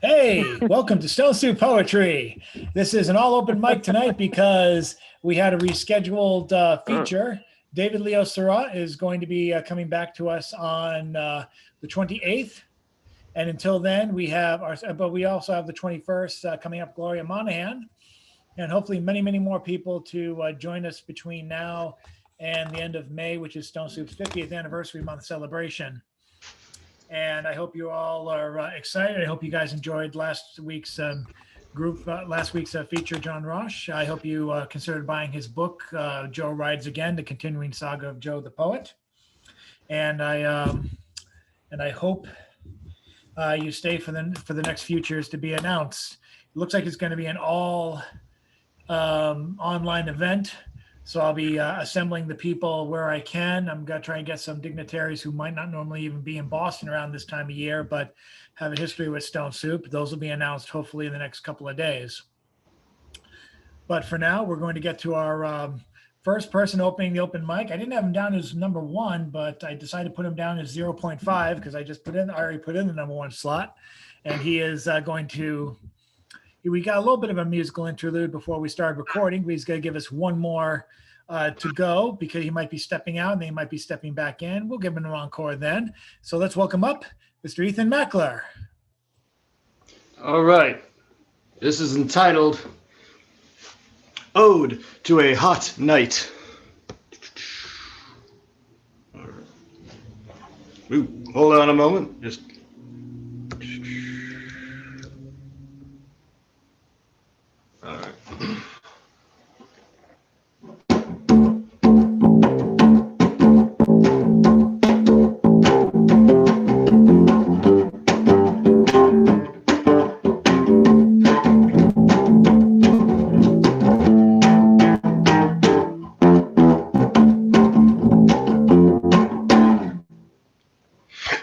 Hey, welcome to Stone Soup Poetry. This is an all open mic tonight because we had a rescheduled feature. David Leo Surratt is going to be coming back to us on the 28th. And until then, we also have the 21st coming up, Gloria Monahan, and hopefully many, many more people to join us between now and the end of May, which is Stone Soup's 50th anniversary month celebration. And I hope you all are excited. I hope you guys enjoyed last week's feature, John Rosh. I hope you considered buying his book, Joe Rides Again: The Continuing Saga of Joe the Poet. And I hope you stay for the next futures to be announced. It looks like it's going to be an all online event. So I'll be assembling the people where I can. I'm going to try and get some dignitaries who might not normally even be in Boston around this time of year, but have a history with Stone Soup. Those will be announced hopefully in the next couple of days. But for now, we're going to get to our first person opening the open mic. I didn't have him down as number one, but I decided to put him down as 0.5 because I already put in the number one slot. And he is going to, we got a little bit of a musical interlude before we started recording, but he's going to give us one more to go because he might be stepping out and they might be stepping back in. We'll give him an encore then. So let's welcome up Mr. Ethan Mackler. All right. This is entitled Ode to a Hot Night. All right. Ooh, hold on a moment. Just all right.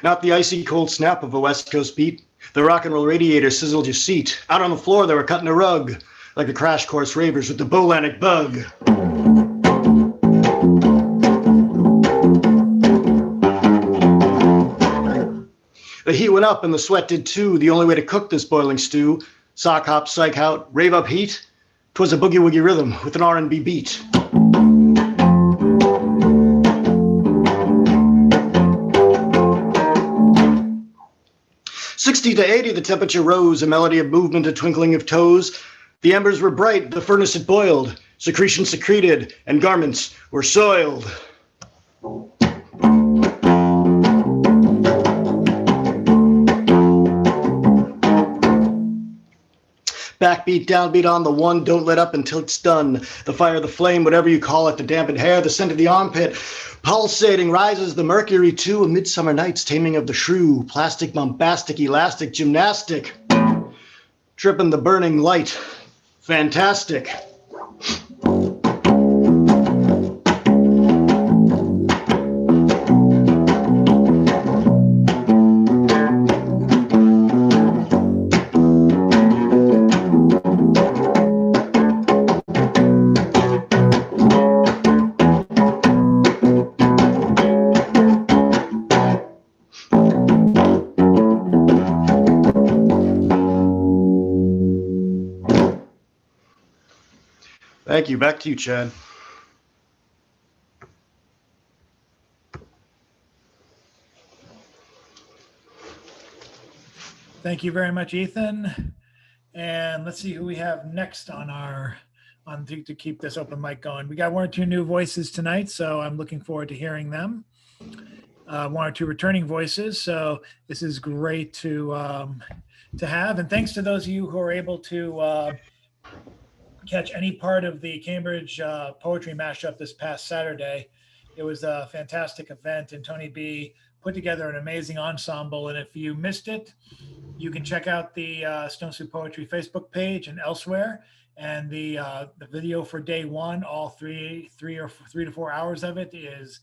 Not the icy cold snap of a West Coast beat. The rock and roll radiator sizzled your seat. Out on the floor, they were cutting a rug, like the crash course ravers with the Bolanic bug. The heat went up and the sweat did too. The only way to cook this boiling stew, sock hop, psych out, rave up heat, 'twas a boogie woogie rhythm with an R&B beat. '60 to '80, the temperature rose, a melody of movement, a twinkling of toes. The embers were bright, the furnace had boiled, secretions secreted, and garments were soiled. Backbeat, downbeat on the one, don't let up until it's done. The fire, the flame, whatever you call it, the dampened hair, the scent of the armpit. Pulsating rises the mercury too, a midsummer night's taming of the shrew. Plastic, bombastic, elastic, gymnastic. Tripping the burning light. Fantastic. Thank you. Back to you, Chad. Thank you very much, Ethan. And let's see who we have next to keep this open mic going. We got one or two new voices tonight, so I'm looking forward to hearing them. One or two returning voices, so this is great to have. And thanks to those of you who are able to catch any part of the Cambridge poetry mashup this past Saturday. It was a fantastic event, and Tony B put together an amazing ensemble. And if you missed it, you can check out the Stone Soup Poetry Facebook page and elsewhere. And the video for day one, all three to 4 hours of it, is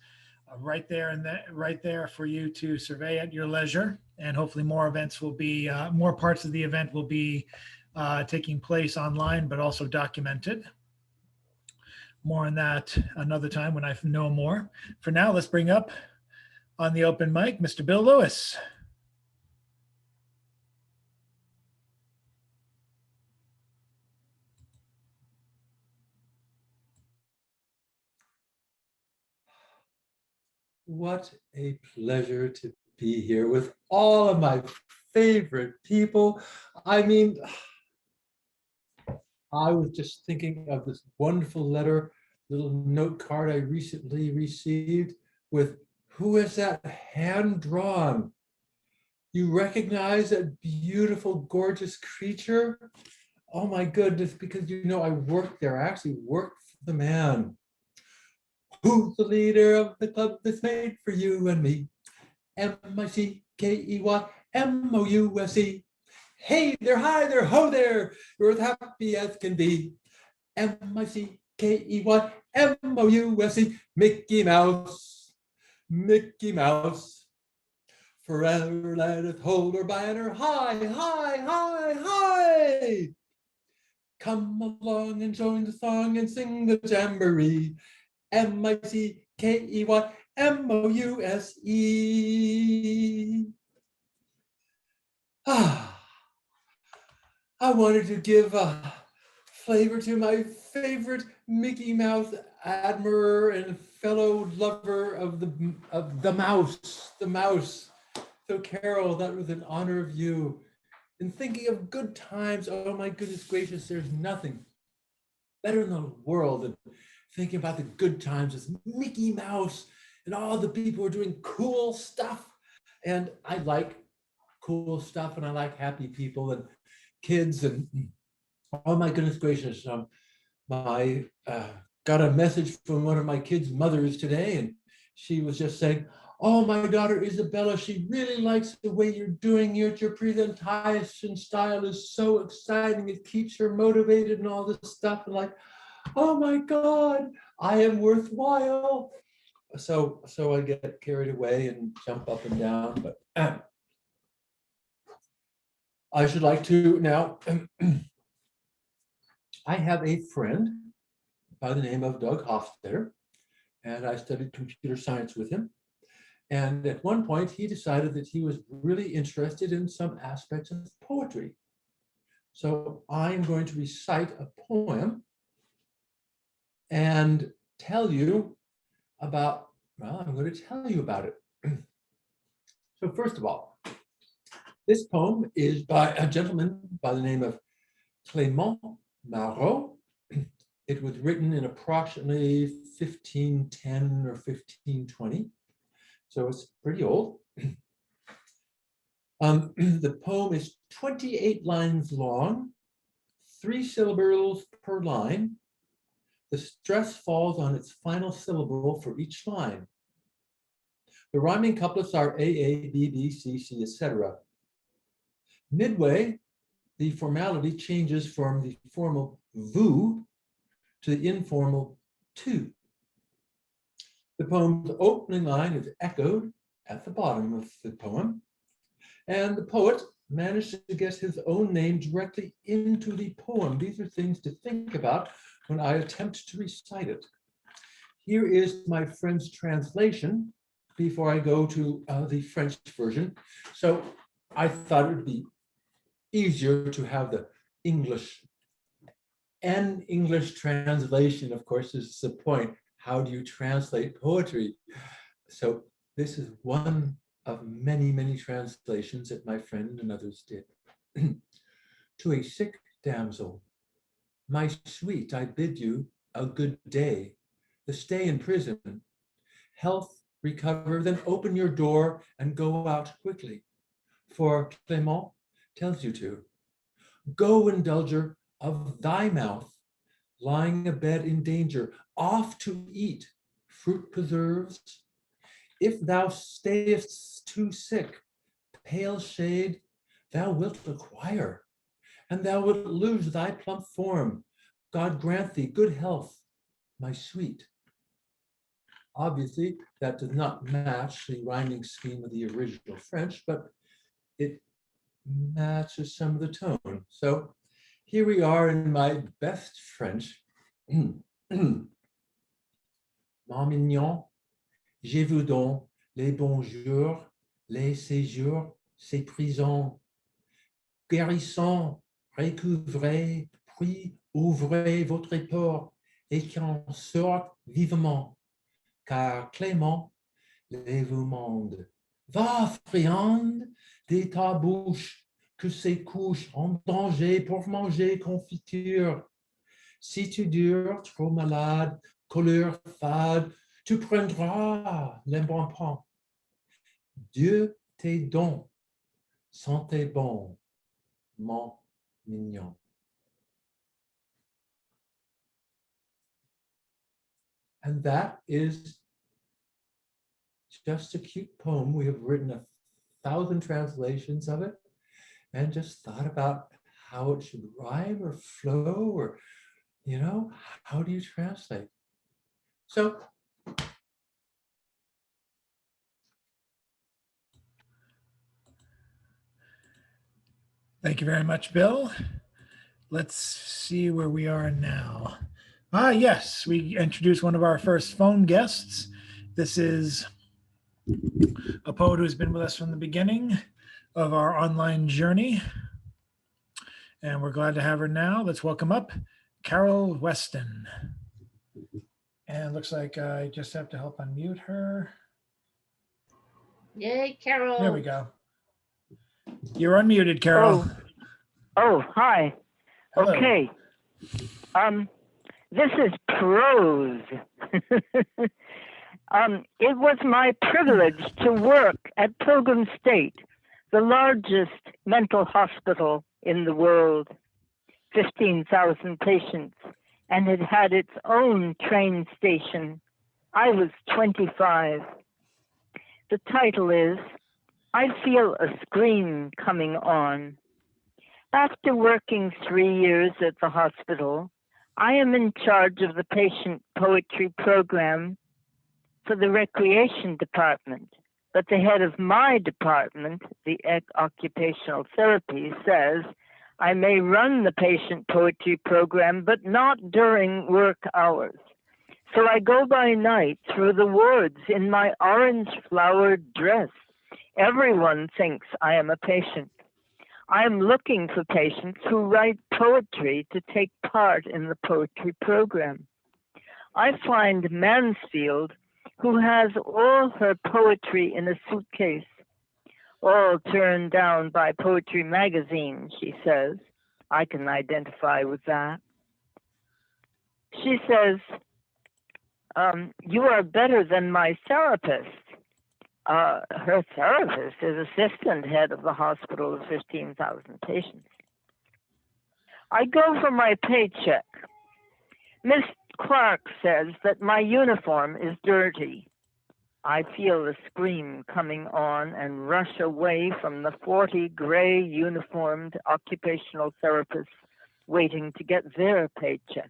right there for you to survey at your leisure. And hopefully more parts of the event will be taking place online, but also documented. More on that another time when I know more. For now, let's bring up on the open mic, Mr. Bill Lewis. what a pleasure to be here with all of my favorite people. I mean, I was just thinking of this wonderful letter, little note card I recently received with, who is that hand drawn? You recognize that beautiful, gorgeous creature? Oh my goodness, because you know I worked there. I actually worked for the man. Who's the leader of the club that's made for you and me? MICKEYMOUSE. Hey there, hi there, ho there. You're as happy as can be. MICKEYMOUSE. Mickey Mouse. Mickey Mouse. Forever let us hold her banner high, high, high, high. Come along and join the song and sing the jamboree. MICKEYMOUSE. I wanted to give a flavor to my favorite Mickey Mouse admirer and fellow lover of the mouse. So Carol, that was an honor of you. And thinking of good times, oh my goodness gracious, there's nothing better in the world than thinking about the good times as Mickey Mouse and all the people who are doing cool stuff. And I like cool stuff and I like happy people and kids and oh my goodness gracious. I got a message from one of my kids' mothers today and she was just saying, oh, my daughter Isabella, she really likes the way you're doing it. Your presentation style is so exciting. It keeps her motivated and all this stuff. And like, oh my God, I am worthwhile. So I get carried away and jump up and down. But I should like to now, I have a friend by the name of Doug Hofstadter, and I studied computer science with him. And at one point, he decided that he was really interested in some aspects of poetry. So I'm going to recite a poem and tell you about, well, I'm going to tell you about it. So first of all, this poem is by a gentleman by the name of Clément Marot. It was written in approximately 1510 or 1520. So it's pretty old. The poem is 28 lines long, 3 syllables per line. The stress falls on its final syllable for each line. The rhyming couplets are A, B, B, C, C, etc. Midway, the formality changes from the formal vous to the informal tu. The poem's opening line is echoed at the bottom of the poem, and the poet managed to get his own name directly into the poem. These are things to think about when I attempt to recite it. Here is my friend's translation before I go to the French version. So I thought it would be easier to have the English and English translation. Of course, this is the point. How do you translate poetry? So this is one of many, many translations that my friend and others did. To a sick damsel, my sweet, I bid you a good day. The stay in prison, health recover, then open your door and go out quickly. For Clément tells you to. Go, indulger of thy mouth, lying abed in danger, off to eat fruit preserves. If thou stayest too sick, pale shade thou wilt acquire, and thou wilt lose thy plump form. God grant thee good health, my sweet. Obviously, that does not match the rhyming scheme of the original French, but it matches some of the tone. So here we are in my best French. Mon mignon, j'ai vu donc les bons jours, les séjours, ces prisons. Guérissons, recouvrez, puis ouvrez votre porte et qu'en sorte vivement. Car Clément, lève au monde. Va, friande, de ta bouche, que ces couches en danger pour manger confiture. Si tu dures trop malade, couleur fade, tu prendras l'embonpoint. Dieu tes dons, santé bon, mon mignon. And that is just a cute poem. We have written 1,000 translations of it and just thought about how it should rhyme or flow or, how do you translate? So Thank you very much, Bill. Let's see where we are now. Ah, yes, we introduced one of our first phone guests. This is a poet who's been with us from the beginning of our online journey. And we're glad to have her now. Let's welcome up Carol Weston. And it looks like I just have to help unmute her. Yay, Carol. There we go. You're unmuted, Carol. Oh, hi. Hello. Okay. This is prose. It was my privilege to work at Pilgrim State, the largest mental hospital in the world, 15,000 patients, and it had its own train station. I was 25. The title is, I Feel a Scream Coming On. After working 3 years at the hospital, I am in charge of the patient poetry program for the recreation department. But the head of my department, the occupational therapy, says I may run the patient poetry program, but not during work hours. So I go by night through the wards in my orange flowered dress. Everyone thinks I am a patient. I am looking for patients who write poetry to take part in the poetry program. I find Mansfield, who has all her poetry in a suitcase, all turned down by Poetry Magazine, she says. I can identify with that. She says, you are better than my therapist. Her therapist is assistant head of the hospital of 15,000 patients. I go for my paycheck. Miss Clark says that my uniform is dirty. I feel a scream coming on and rush away from the 40 gray uniformed occupational therapists waiting to get their paychecks.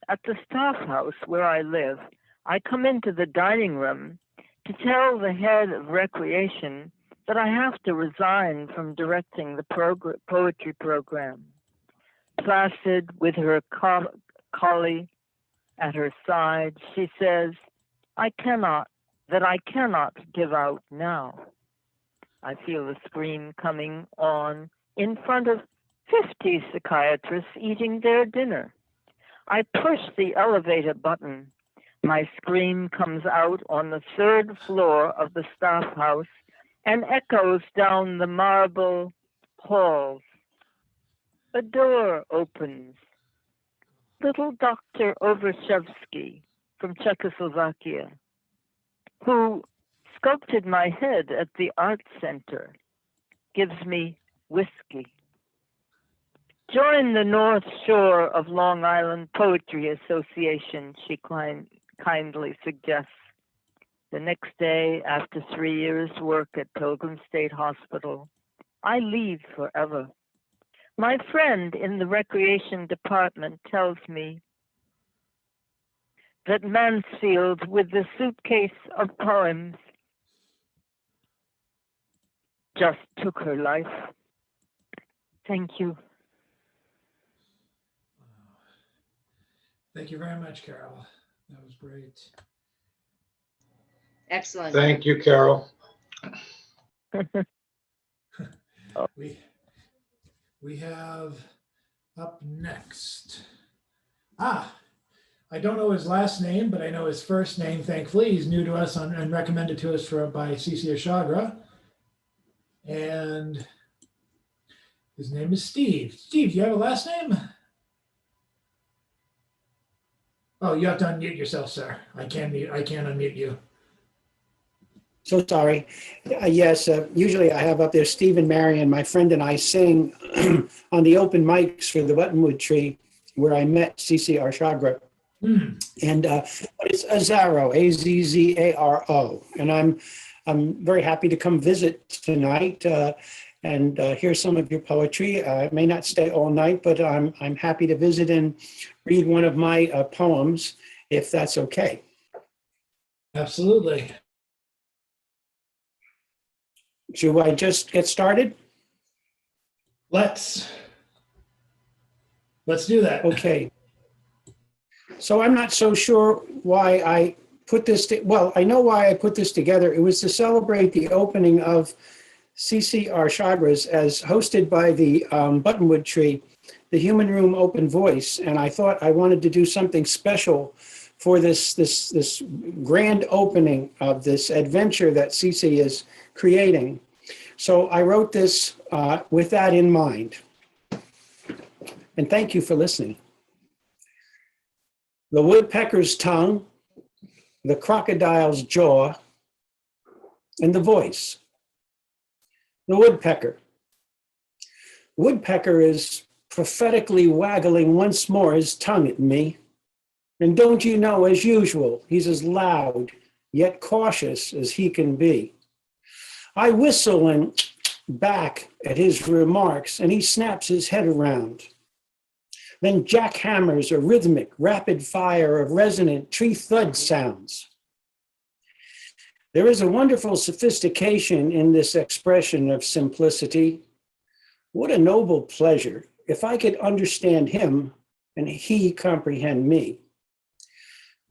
At the staff house where I live, I come into the dining room to tell the head of recreation that I have to resign from directing the poetry program. Placid with her collie at her side, she says, I cannot give out now. I feel the scream coming on in front of 50 psychiatrists eating their dinner. I push the elevator button. My scream comes out on the 3rd floor of the staff house and echoes down the marble halls. A door opens. Little Dr. Overshevsky from Czechoslovakia, who sculpted my head at the art center, gives me whiskey. Join the North Shore of Long Island Poetry Association, she kindly suggests. The next day, after 3 years' work at Pilgrim State Hospital, I leave forever. My friend in the recreation department tells me that Mansfield, with the suitcase of poems, just took her life. Thank you. Thank you very much, Carol. That was great. Excellent. Thank you, Carol. We have up next. I don't know his last name, but I know his first name, thankfully. He's new to us and recommended to us by CC Ashagra. And his name is Steve. Steve, do you have a last name? Oh, you have to unmute yourself, sir. I can't unmute you. So sorry. Yes, usually I have up there Steve and Marion, my friend and I sing on the open mics for the Buttonwood Tree where I met CC Arshagra. And it's Azzaro, Azzaro. And I'm very happy to come visit tonight and hear some of your poetry. I may not stay all night, but I'm happy to visit and read one of my poems, if that's okay. Absolutely. Should I just get started? Let's do that. Okay. So I'm not so sure why I put this, well, I know why I put this together. It was to celebrate the opening of CC Arshagra's as hosted by the Buttonwood Tree, the Human Room Open Voice. And I thought I wanted to do something special for this grand opening of this adventure that CC is creating. So I wrote this with that in mind. And thank you for listening. The woodpecker's tongue, the crocodile's jaw, and the voice. The woodpecker. Woodpecker is prophetically waggling once more his tongue at me. And don't you know, as usual, he's as loud yet cautious as he can be. I whistle and back at his remarks, and he snaps his head around. Then jackhammers a rhythmic, rapid fire of resonant tree thud sounds. There is a wonderful sophistication in this expression of simplicity. What a noble pleasure if I could understand him and he comprehend me.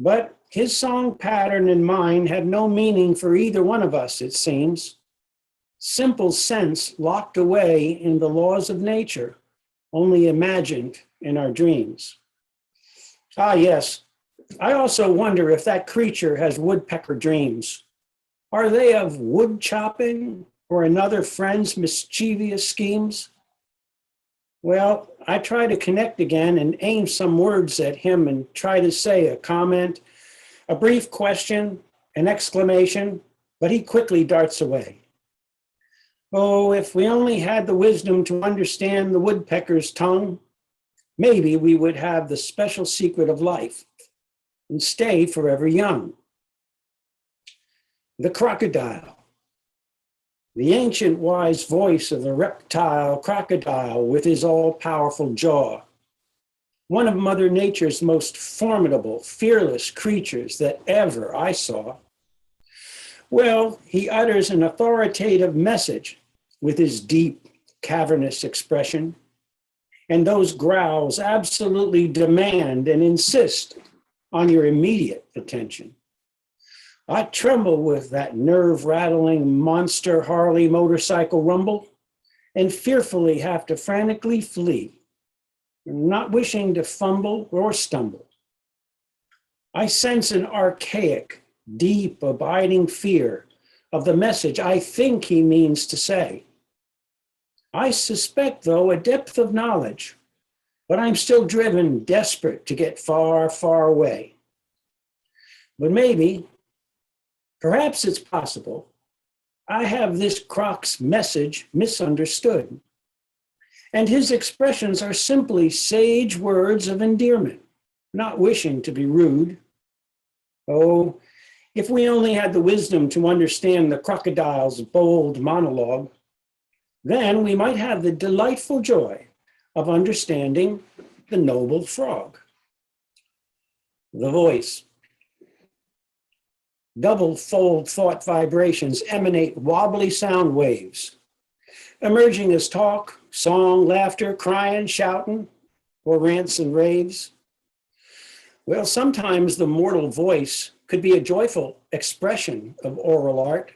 But his song pattern and mine have no meaning for either one of us, it seems. Simple sense locked away in the laws of nature, only imagined in our dreams. Ah, yes, I also wonder if that creature has woodpecker dreams. Are they of wood chopping or another friend's mischievous schemes? Well, I try to connect again and aim some words at him and try to say a comment, a brief question, an exclamation, but he quickly darts away. Oh, if we only had the wisdom to understand the woodpecker's tongue, maybe we would have the special secret of life and stay forever young. The crocodile, the ancient wise voice of the reptile crocodile with his all-powerful jaw, one of Mother Nature's most formidable, fearless creatures that ever I saw. Well, he utters an authoritative message with his deep, cavernous expression, and those growls absolutely demand and insist on your immediate attention. I tremble with that nerve-rattling monster Harley motorcycle rumble and fearfully have to frantically flee, not wishing to fumble or stumble. I sense an archaic, deep, abiding fear of the message I think he means to say. I suspect, though, a depth of knowledge, but I'm still driven, desperate to get far, far away. But maybe, perhaps it's possible, I have this croc's message misunderstood, and his expressions are simply sage words of endearment, not wishing to be rude. Oh, if we only had the wisdom to understand the crocodile's bold monologue, then we might have the delightful joy of understanding the noble frog. The voice. Double-fold thought vibrations emanate wobbly sound waves, emerging as talk, song, laughter, crying, shouting, or rants and raves. Well, sometimes the mortal voice could be a joyful expression of oral art.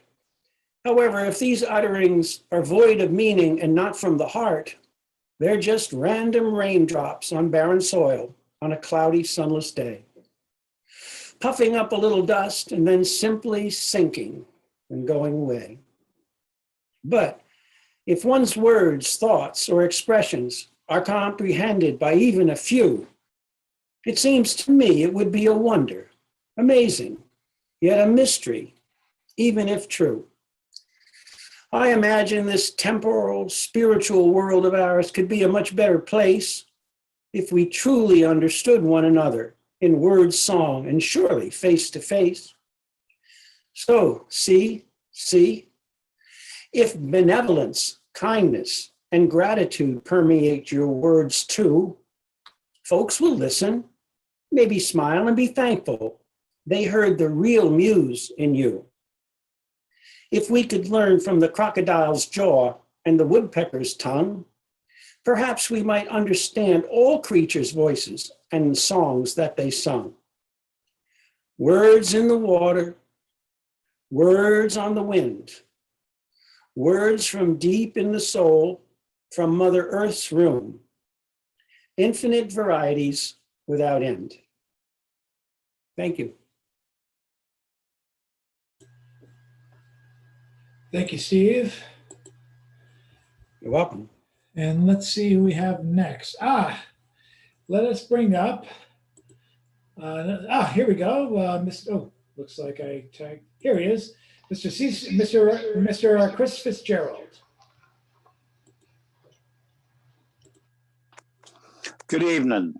However, if these utterings are void of meaning and not from the heart, they're just random raindrops on barren soil on a cloudy, sunless day. puffing up a little dust and then simply sinking and going away. But if one's words, thoughts, or expressions are comprehended by even a few, it seems to me it would be a wonder, amazing, yet a mystery, even if true. I imagine this temporal, spiritual world of ours could be a much better place if we truly understood one another in word, song, and surely face to face. So, see, if benevolence, kindness, and gratitude permeate your words too, folks will listen, maybe smile and be thankful they heard the real muse in you. If we could learn from the crocodile's jaw and the woodpecker's tongue, perhaps we might understand all creatures' voices and songs that they sung. Words in the water, words on the wind, words from deep in the soul, from Mother Earth's room, infinite varieties without end. Thank you. Thank you, Steve. You're welcome. And let's see who we have next. Let us bring up. Here we go. Looks like I tagged. Here he is, Mr. Chris Fitzgerald. Good evening.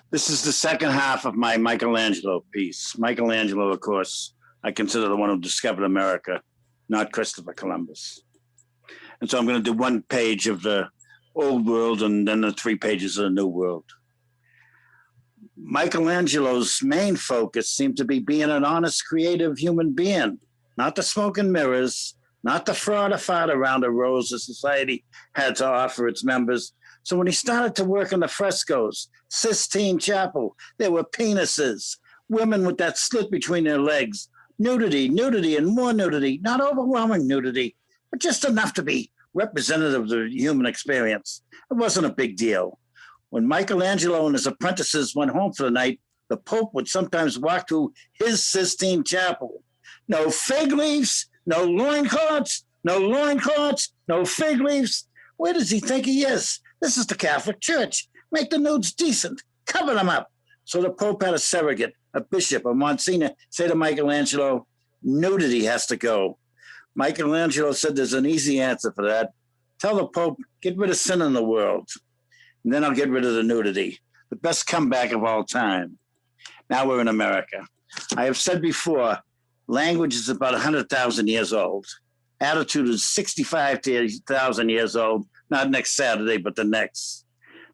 This is the second half of my Michelangelo piece. Michelangelo, of course, I consider the one who discovered America, not Christopher Columbus. And so I'm going to do one page of the old world and then the 3 pages of the new world. Michelangelo's main focus seemed to be being an honest, creative human being, not the smoke and mirrors, not the fraud or fart around a rose that society had to offer its members. So when he started to work on the frescoes, Sistine Chapel, there were penises, women with that slit between their legs, nudity, and more nudity, not overwhelming nudity, but just enough to be representative of the human experience. It wasn't a big deal. When Michelangelo and his apprentices went home for the night, the Pope would sometimes walk through his Sistine Chapel. No fig leaves, no loincloths, no fig leaves. Where does he think he is? This is the Catholic Church. Make the nudes decent. Cover them up. So the Pope had a surrogate, a bishop, a Monsignor, say to Michelangelo, nudity has to go. Michelangelo said there's an easy answer for that. Tell the Pope, get rid of sin in the world. And then I'll get rid of the nudity. The best comeback of all time. Now we're in America. I have said before, language is about 100,000 years old. Attitude is 65,000 years old. Not next Saturday, but the next.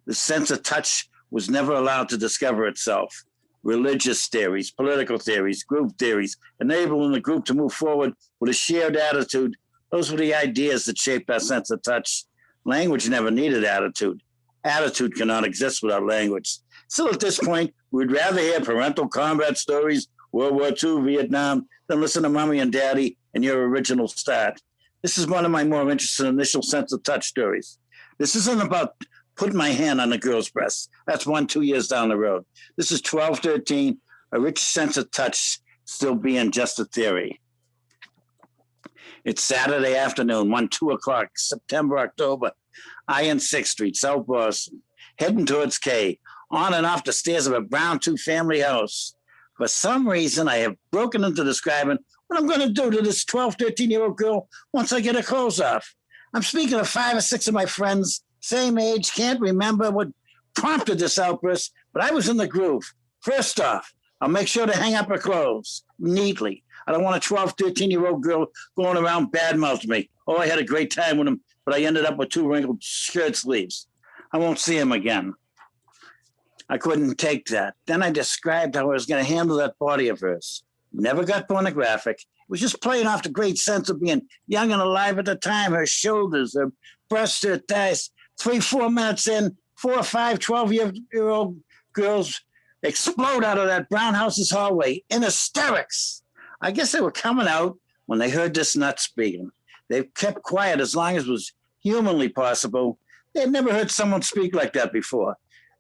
The sense of touch was never allowed to discover itself. Religious theories, political theories, group theories, enabling the group to move forward with a shared attitude. Those were the ideas that shaped our sense of touch. Language never needed attitude. Attitude cannot exist without language. Still at this point, we'd rather hear parental combat stories, World War II, Vietnam, than listen to Mommy and Daddy and your original start. This is one of my more interesting initial sense of touch stories. This isn't about putting my hand on a girl's breast. That's 1-2 years down the road. This is 12, 13, a rich sense of touch still being just a theory. It's Saturday afternoon, 1-2 o'clock, September, October, I and 6th Street, South Boston, heading towards K, on and off the stairs of a brown 2-family house. For some reason, I have broken into describing what I'm going to do to this 12, 13-year-old girl once I get her clothes off. I'm speaking of 5 or 6 of my friends, same age, can't remember what prompted this outburst, but I was in the groove. First off, I'll make sure to hang up her clothes neatly. I don't want a 12, 13-year-old girl going around badmouthing me. Oh, I had a great time with him, but I ended up with 2 wrinkled shirt sleeves. I won't see him again. I couldn't take that. Then I described how I was going to handle that body of hers. Never got pornographic. It was just playing off the great sense of being young and alive at the time. Her shoulders, her breasts, her thighs. 3-4 minutes in, 4 or 5 12-year-old girls explode out of that brown house's hallway in hysterics. I guess they were coming out when they heard this nut speaking. They kept quiet as long as was humanly possible. They had never heard someone speak like that before.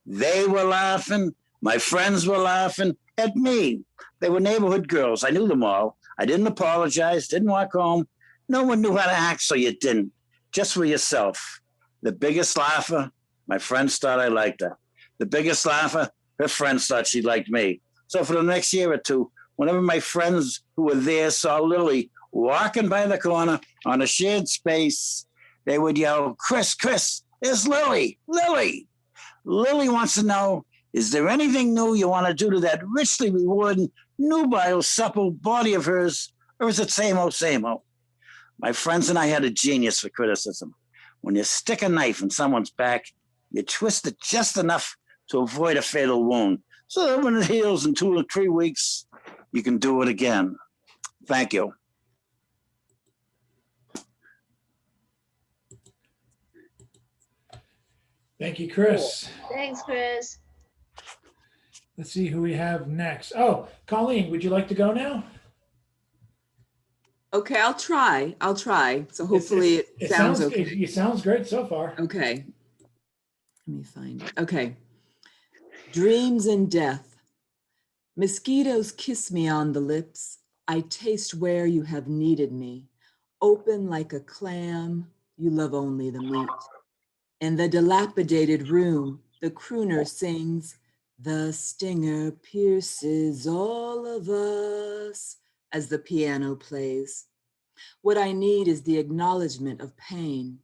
They were laughing. My friends were laughing at me. They were neighborhood girls. I knew them all. I didn't apologize, didn't walk home. No one knew how to act, so you didn't. Just for yourself. The biggest laugher, my friends thought I liked her. The biggest laugher, her friends thought she liked me. So for the next year or two, whenever my friends who were there saw Lily walking by the corner on a shared space, they would yell, Chris, it's Lily, Lily. Lily wants to know, is there anything new you want to do to that richly rewarding, nubile, supple body of hers, or is it same old, same old? My friends and I had a genius for criticism. When you stick a knife in someone's back, you twist it just enough to avoid a fatal wound. So that when it heals in 2 or 3 weeks, you can do it again. Thank you. Thank you, Chris. Thanks, Chris. Let's see who we have next. Oh, Colleen, would you like to go now? Okay, I'll try. So hopefully it sounds okay. It sounds great so far. Okay. Let me find it. Okay. Dreams and death. Mosquitoes kiss me on the lips. I taste where you have needed me. Open like a clam, you love only the meat. In the dilapidated room, the crooner sings, the stinger pierces all of us, as the piano plays. What I need is the acknowledgement of pain.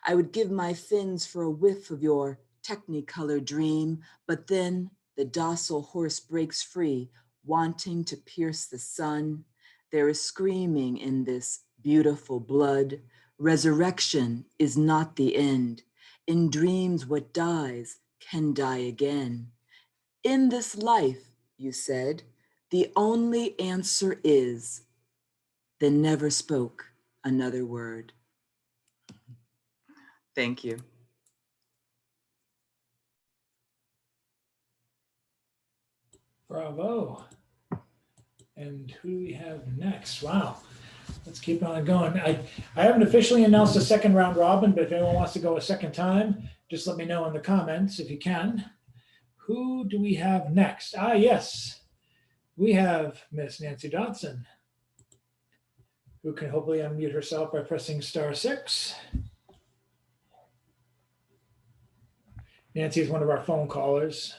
I would give my fins for a whiff of your technicolor dream, but then the docile horse breaks free, wanting to pierce the sun. There is screaming in this beautiful blood. Resurrection is not the end. In dreams, what dies can die again. In this life, you said, the only answer is, then never spoke another word. Thank you. Bravo. And who do we have next? Wow. Let's keep on going. I haven't officially announced a second round robin, but if anyone wants to go a second time, just let me know in the comments if you can. Who do we have next? Yes. We have Miss Nancy Dodson, who can hopefully unmute herself by pressing *6. Nancy is one of our phone callers.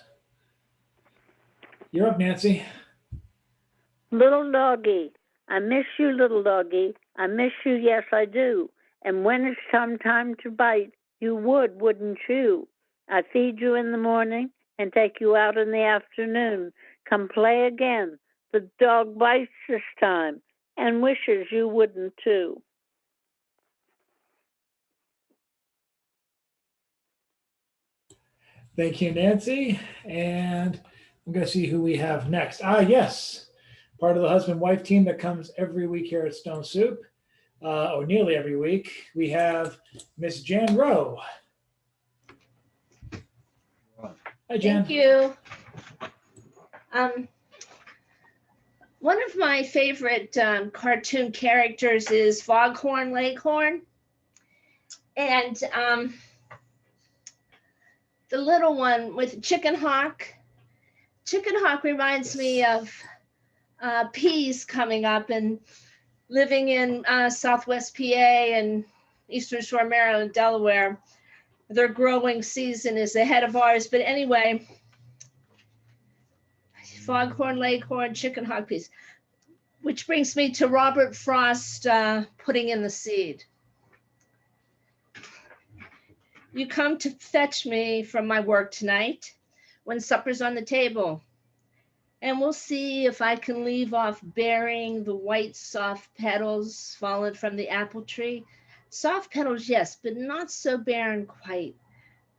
You're up, Nancy. Little doggy, I miss you, little doggy. I miss you, yes, I do. And when it's time to bite, you would, wouldn't you? I feed you in the morning and take you out in the afternoon. Come play again. The dog bites this time and wishes you wouldn't too. Thank you, Nancy. And I'm going to see who we have next. Yes. Part of the husband-wife team that comes every week here at Stone Soup, or nearly every week. We have Miss Jan Rowe. Hi, Jan. Thank you. One of my favorite cartoon characters is Foghorn Leghorn. And the little one with Chicken Hawk. Chicken Hawk reminds me of peas coming up and living in Southwest PA and Eastern Shore, Maryland, Delaware. Their growing season is ahead of ours. But anyway, Foghorn Leghorn, Chicken Hawk peas. Which brings me to Robert Frost putting in the seed. You come to fetch me from my work tonight when supper's on the table. And we'll see if I can leave off bearing the white soft petals fallen from the apple tree. Soft petals, yes, but not so barren quite,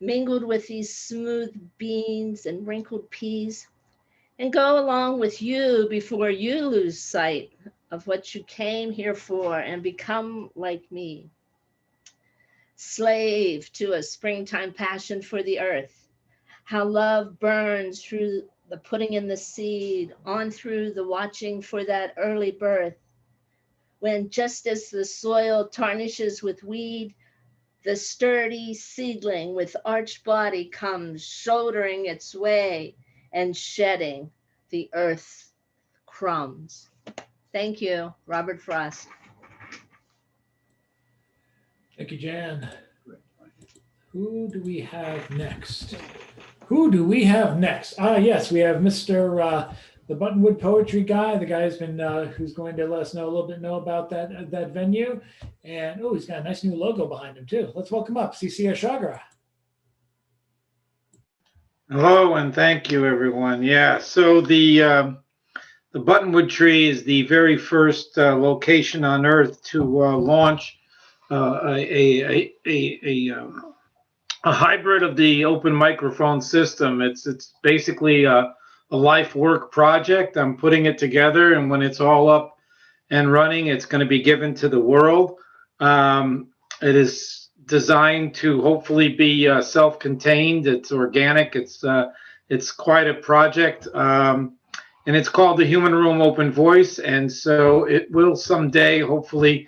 mingled with these smooth beans and wrinkled peas. And go along with you before you lose sight of what you came here for and become like me. Slave to a springtime passion for the earth. How love burns through the putting in the seed, on through the watching for that early birth, when just as the soil tarnishes with weed, The sturdy seedling with arched body comes shouldering its way and shedding the earth's crumbs. Thank you, Robert Frost. Thank you, Jan. Who do we have next? Who do we have next? Yes, we have Mr. The Buttonwood Poetry guy. The guy who's going to let us know a little bit about that venue. And he's got a nice new logo behind him too. Let's welcome up CC Ashagra. Hello and thank you, everyone. Yeah, so the Buttonwood Tree is the very first location on Earth to launch a hybrid of the open microphone system. It's basically a life work project. I'm putting it together, and when it's all up and running, it's going to be given to the world. It is designed to hopefully be self-contained. It's organic. It's quite a project, and it's called the Human Room Open Voice. And so it will someday, hopefully,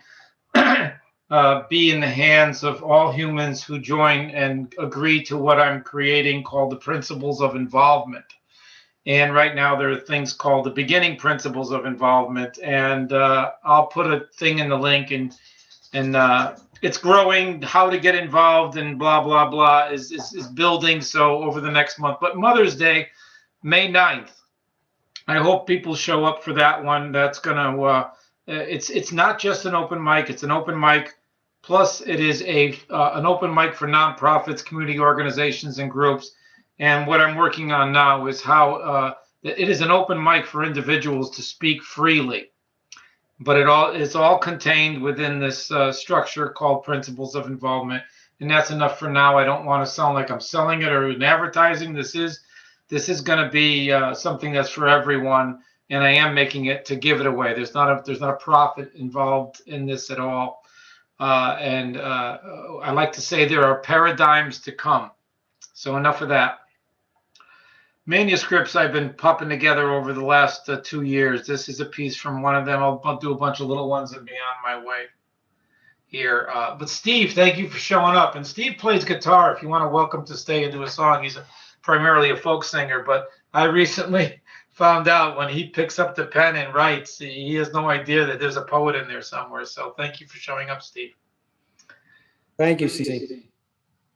be in the hands of all humans who join and agree to what I'm creating, called the Principles of Involvement. And right now there are things called the Beginning Principles of Involvement. And I'll put a thing in the link, and it's growing. How to get involved and blah, blah, blah is building. So over the next month, but Mother's Day, May 9th, I hope people show up for that one. That's gonna, it's not just an open mic, it's an open mic. Plus, it is an open mic for nonprofits, community organizations, and groups. And what I'm working on now is how it is an open mic for individuals to speak freely. But it's all contained within this structure called Principles of Involvement. And that's enough for now. I don't want to sound like I'm selling it or in advertising. This is going to be something that's for everyone. And I am making it to give it away. There's not a profit involved in this at all. I like to say there are paradigms to come. So enough of that. Manuscripts I've been popping together over the last 2 years. This is a piece from one of them. I'll do a bunch of little ones and be on my way here. But Steve, thank you for showing up. And Steve plays guitar. If you want to welcome to stay and do a song, he's primarily a folk singer. But I recently found out when he picks up the pen and writes, he has no idea that there's a poet in there somewhere. So thank you for showing up, Steve. Thank you, CC.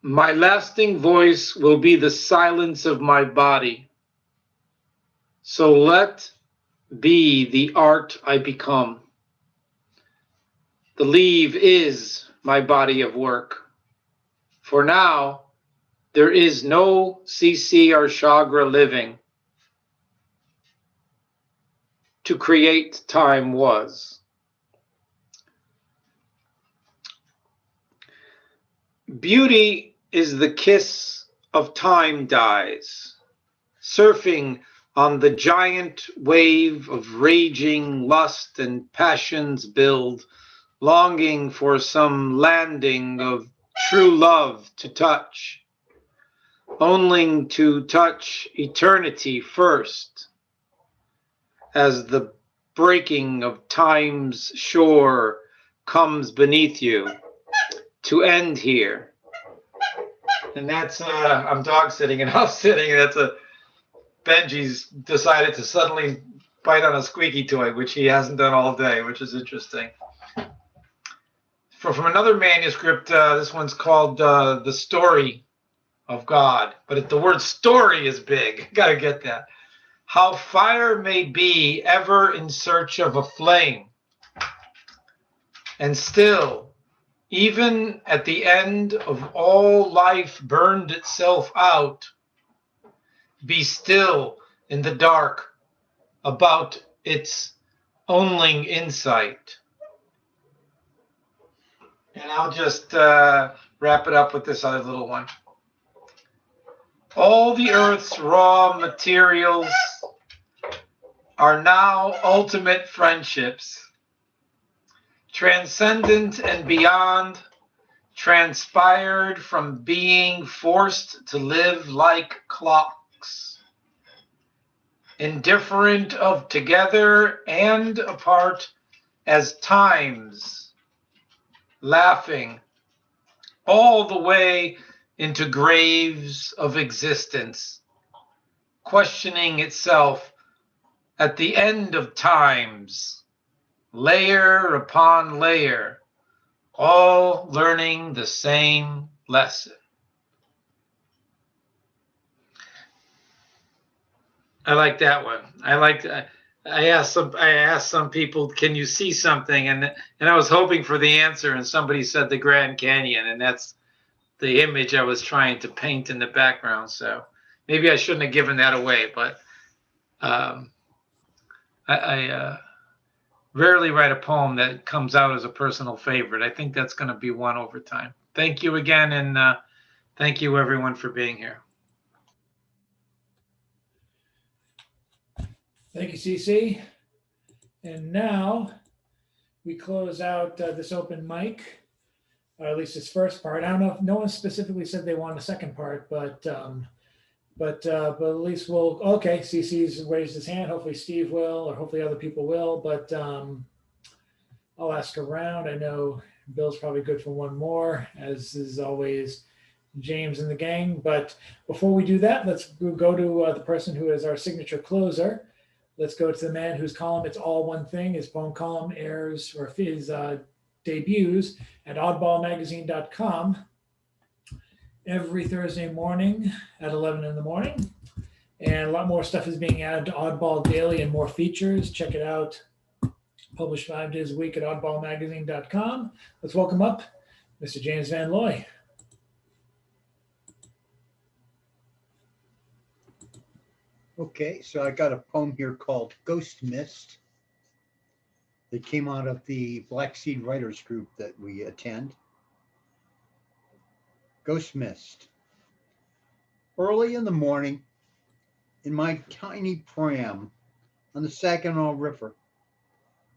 My lasting voice will be the silence of my body. So let be the art I become. The leave is my body of work. For now, there is no CC Arshagra living. To create time was. Beauty is the kiss of time dies, surfing on the giant wave of raging lust and passions build, longing for some landing of true love to touch, only to touch eternity first, as the breaking of time's shore comes beneath you to end here. And that's, I'm dog sitting and house sitting. That's Benji's decided to suddenly bite on a squeaky toy, which he hasn't done all day, which is interesting. From another manuscript, this one's called The Story of God. But the word story is big. Gotta get that. How fire may be ever in search of a flame, and still, even at the end of all life burned itself out, be still in the dark about its only insight. And I'll just wrap it up with this other little one. All the earth's raw materials are now ultimate friendships, transcendent and beyond, transpired from being forced to live like clocks, indifferent of together and apart as times, laughing all the way into graves of existence, questioning itself at the end of times, layer upon layer, all learning the same lesson. I like that one. I asked some people, can you see something? And I was hoping for the answer, and somebody said the Grand Canyon, and that's the image I was trying to paint in the background. So maybe I shouldn't have given that away, but I rarely write a poem that comes out as a personal favorite. I think that's going to be one over time. Thank you again, and thank you everyone for being here. Thank you, CC. And now we close out this open mic, or at least this first part. I don't know if no one specifically said they want a second part, but at least we'll. Okay, CC's raised his hand. Hopefully Steve will, or hopefully other people will. But I'll ask around. I know Bill's probably good for one more, as is always James and the gang. But before we do that, let's go to the person who is our signature closer. Let's go to the man whose column It's All One Thing. His poem column airs, or his debuts at oddballmagazine.com every Thursday morning at 11 in the morning. And a lot more stuff is being added to Oddball Daily and more features. Check it out. Published 5 days a week at oddballmagazine.com. Let's welcome up Mr. James Van Looy. Okay, so I got a poem here called Ghost Mist that came out of the Black Seed Writers group that we attend. Ghost Mist. Early in the morning, in my tiny pram on the Saginaw River,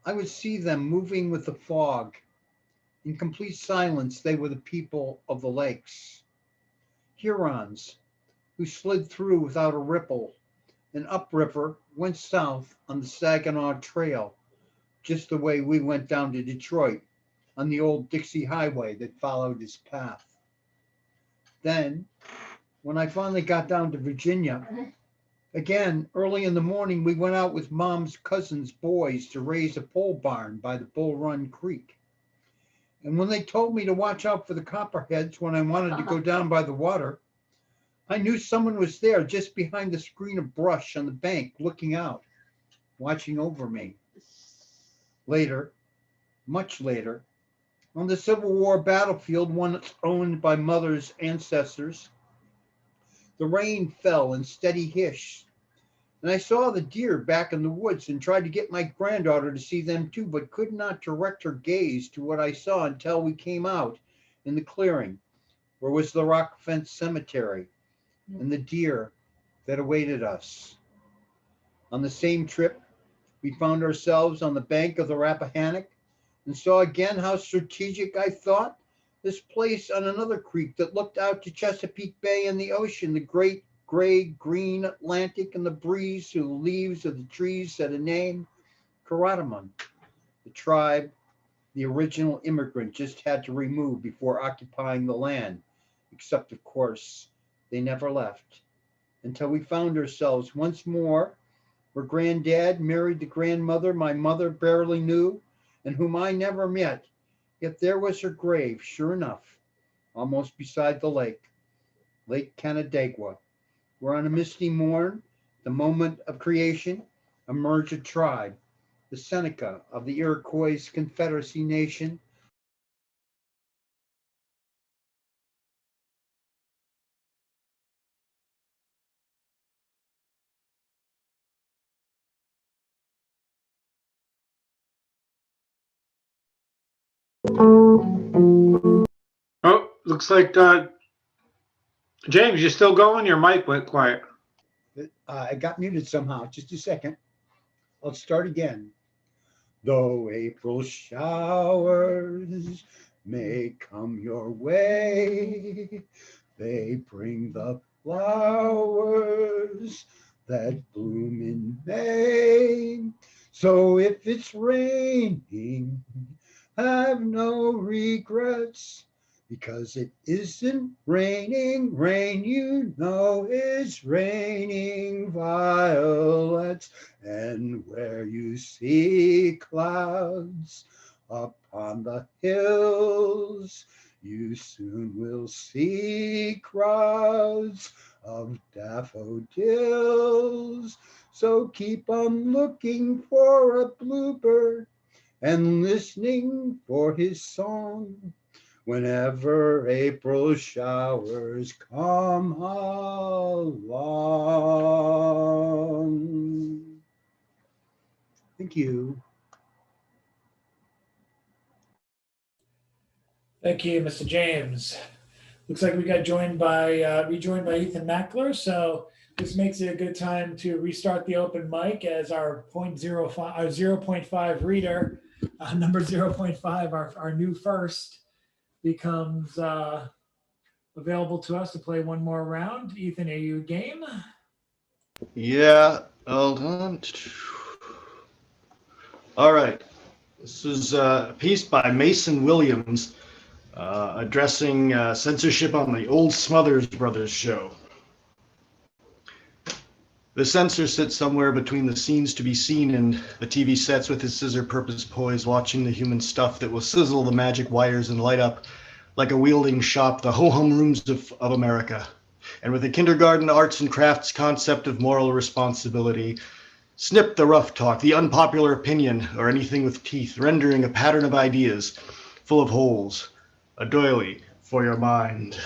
I would see them moving with the fog. In complete silence, they were the people of the lakes. Hurons who slid through without a ripple and upriver went south on the Saginaw Trail, just the way we went down to Detroit on the old Dixie Highway that followed his path. Then, when I finally got down to Virginia, again, early in the morning, we went out with Mom's cousin's boys to raise a pole barn by the Bull Run Creek. And when they told me to watch out for the copperheads when I wanted to go down by the water, I knew someone was there just behind the screen of brush on the bank, looking out, watching over me. Later, much later, on the Civil War battlefield once owned by Mother's ancestors, the rain fell in steady hiss, and I saw the deer back in the woods and tried to get my granddaughter to see them too, but could not direct her gaze to what I saw until we came out in the clearing, where was the rock fence cemetery and the deer that awaited us. On the same trip, we found ourselves on the bank of the Rappahannock and saw again how strategic I thought this place on another creek that looked out to Chesapeake Bay and the ocean, the great gray green Atlantic and the breeze through the leaves of the trees said a name, Karatamon, the tribe the original immigrant just had to remove before occupying the land, except of course, they never left until we found ourselves once more where Granddad married the grandmother my mother barely knew and whom I never met. Yet there was her grave, sure enough, almost beside the lake, Lake Canandaigua, where on a misty morn, the moment of creation, emerged a tribe, the Seneca of the Iroquois Confederacy Nation. Oh, looks like James, you still going? Your mic went quiet. I got muted somehow. Just a second. I'll start again. Though April showers may come your way, they bring the flowers that bloom in May. So if it's raining, have no regrets. Because it isn't raining rain, you know it's raining violets. And where you see clouds upon the hills, you soon will see crowds of daffodils. So keep on looking for a bluebird and listening for his song whenever April showers come along. Thank you. Thank you, Mr. James. Looks like we got rejoined by Ethan Mackler. So this makes it a good time to restart the open mic as our 0.5 reader, number 0.5, our new first, becomes available to us to play one more round. Ethan, are you game? Yeah, hold on. All right. This is a piece by Mason Williams addressing censorship on the old Smothers Brothers show. The censor sits somewhere between the scenes to be seen and the TV sets with his scissor purpose poised, watching the human stuff that will sizzle the magic wires and light up like a wielding shop the ho-hum rooms of America. And with a kindergarten arts and crafts concept of moral responsibility, snip the rough talk, the unpopular opinion, or anything with teeth, rendering a pattern of ideas full of holes, a doily for your mind.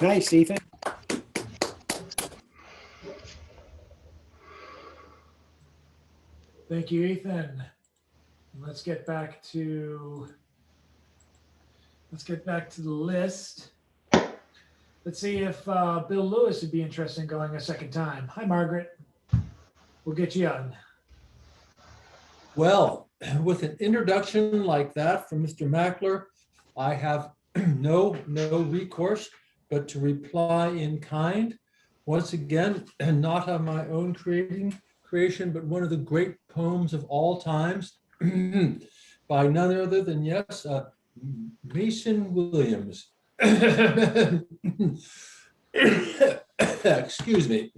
Nice, Ethan. Thank you, Ethan. Let's get back to the list. Let's see if Bill Lewis would be interested in going a second time. Hi, Margaret. We'll get you on. Well, with an introduction like that from Mr. Mackler, I have no recourse but to reply in kind. Once again, and not of my own creation, but one of the great poems of all times by none other than, yes, Mason Williams. Excuse me.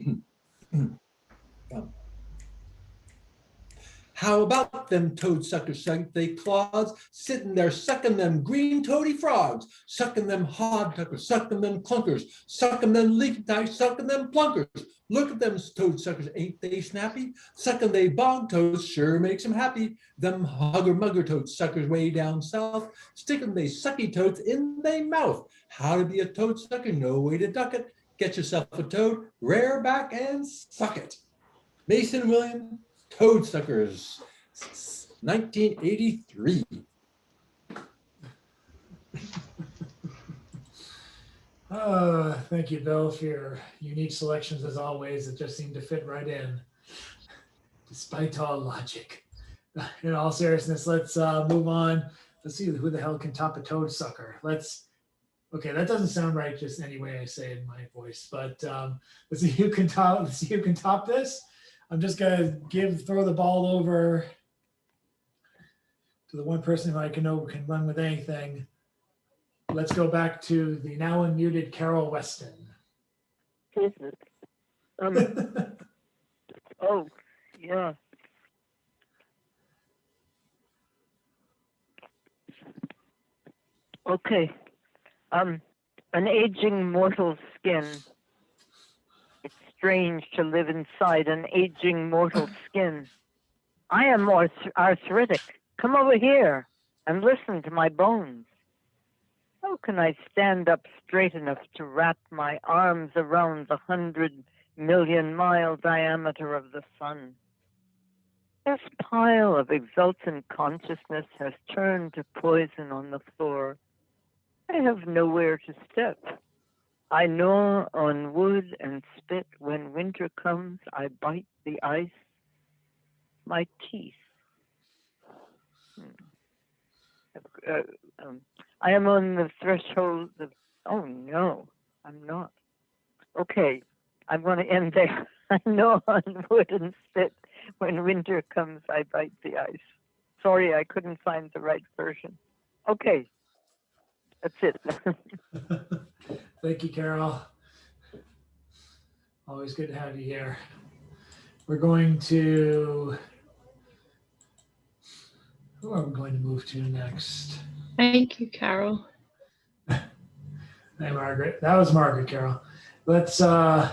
How about them toad suckers, suck they claws, sitting there sucking them green toady frogs, sucking them hod tuckers, sucking them clunkers, sucking them leaf dice, sucking them plunkers. Look at them toad suckers, ain't they snappy? Sucking they bog toads sure makes them happy. Them hugger mugger toad suckers way down south, sticking they sucky toads in they mouth. How to be a toad sucker? No way to duck it. Get yourself a toad, rear back and suck it. Mason Williams, Toad Suckers, 1983. Thank you, Bill, for your unique selections as always. It just seemed to fit right in, despite all logic. In all seriousness, let's move on. Let's see who the hell can top a toad sucker. Okay, that doesn't sound right just any way I say it in my voice, but let's see who can top. Let's see who can top this. I'm just gonna throw the ball over to the one person who I know can run with anything. Let's go back to the now unmuted Carol Weston. Oh, yeah. Okay. An aging mortal skin. It's strange to live inside an aging mortal skin. I am arthritic. Come over here and listen to my bones. How can I stand up straight enough to wrap my arms around the 100 million mile diameter of the sun? This pile of exultant consciousness has turned to poison on the floor. I have nowhere to step. I gnaw on wood and spit. When winter comes, I bite the ice. My teeth. I am on the threshold of, oh no, I'm not. Okay, I'm going to end there. I gnaw on wood and spit. When winter comes, I bite the ice. Sorry, I couldn't find the right version. Okay, that's it. Thank you, Carol. Always good to have you here. We're going to, who are we going to move to next? Thank you, Carol. Hey, Margaret. That was Margaret, Carol. Let's go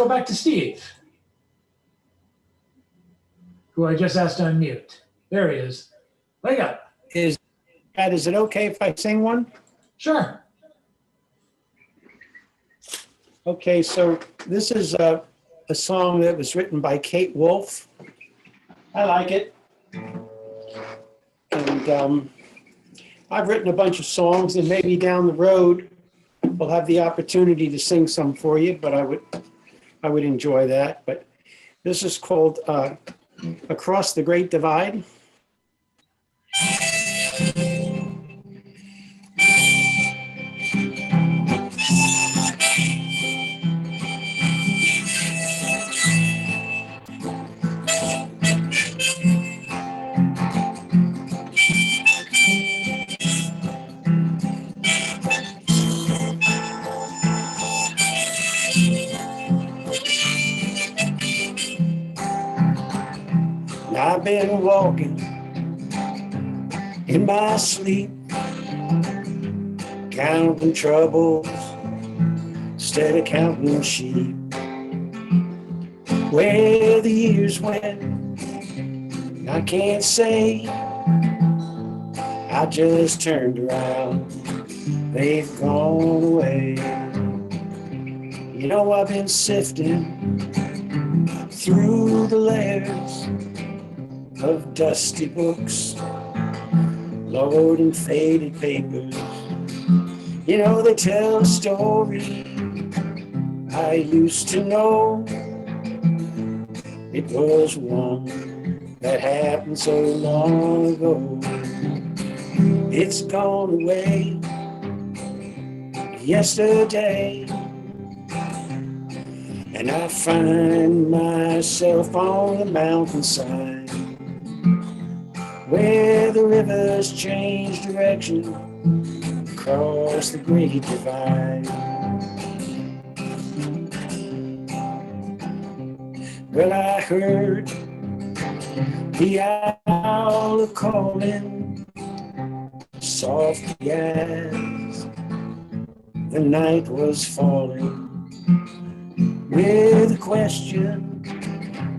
back to Steve, who I just asked to unmute. There he is. Wake up. Is it okay if I sing one? Sure. Okay, so this is a song that was written by Kate Wolf. I like it. And I've written a bunch of songs, and maybe down the road we'll have the opportunity to sing some for you, but I would enjoy that. But this is called Across the Great Divide. I've been walking in my sleep, counting troubles instead of counting sheep. Where the years went, I can't say. I just turned around, they've gone away. You know, I've been sifting through the layers of dusty books, loading faded papers. You know, they tell a story I used to know. It was one that happened so long ago. It's gone away yesterday, and I find myself on the mountainside where the rivers change direction across the Great Divide. Well, I heard the owl calling softly as the night was falling. With a question,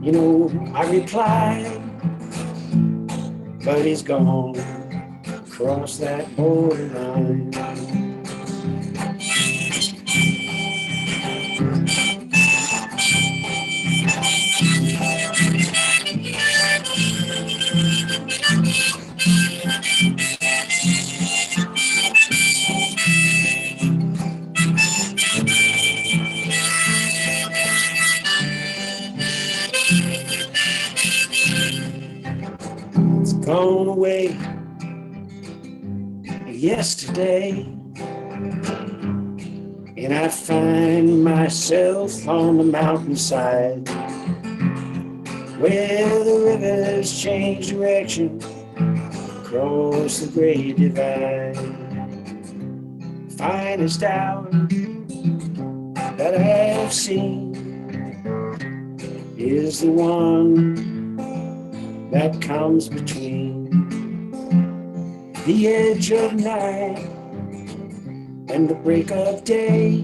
you know, I replied, but he's gone across that borderline. It's gone away yesterday, and I find myself on the mountainside where the rivers change direction across the great divide. Finest hour that I have seen is the one that comes between the edge of night and the break of day.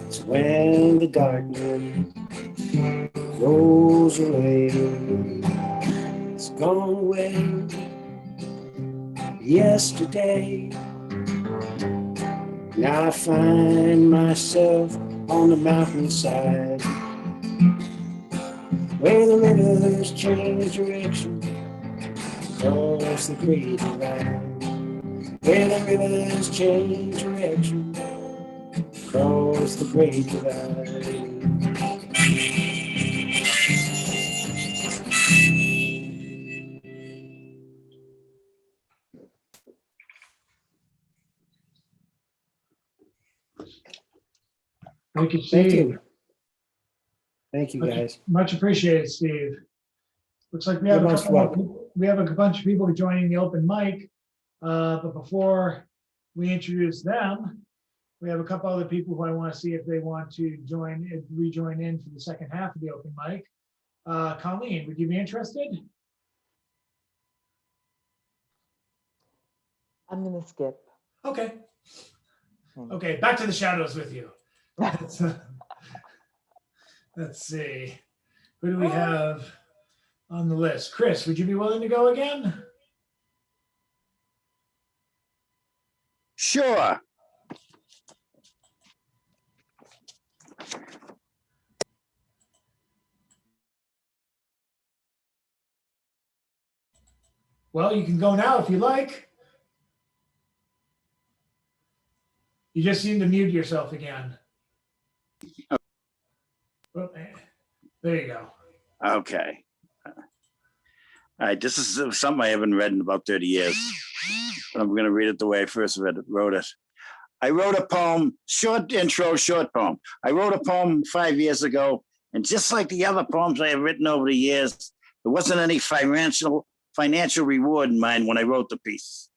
It's when the darkness rolls away. It's gone away yesterday. Now I find myself on the mountainside where the rivers change direction across the great divide. Where the rivers change direction across the great divide. Thank you, Thank Steve. you. Thank you, guys. Much appreciated, Steve. Looks like we You're have a most couple more welcome. we have a bunch of people joining the open mic. But before we introduce them, we have a couple other people who I want to see if they want to rejoin in for the second half of the open mic. Colleen, would you be interested? I'm gonna skip. Okay. Okay, back to the shadows with you. Let's see. Who do we have on the list? Chris, would you be willing to go again? Sure. Well, you can go now if you like. You just seem to mute yourself again. Oh, there you go. Okay. All right, this is something I haven't read in about 30 years. But I'm going to read it the way I first wrote it. I wrote a poem, short intro, short poem. I wrote a poem 5 years ago, and just like the other poems I have written over the years, there wasn't any financial reward in mind when I wrote the piece.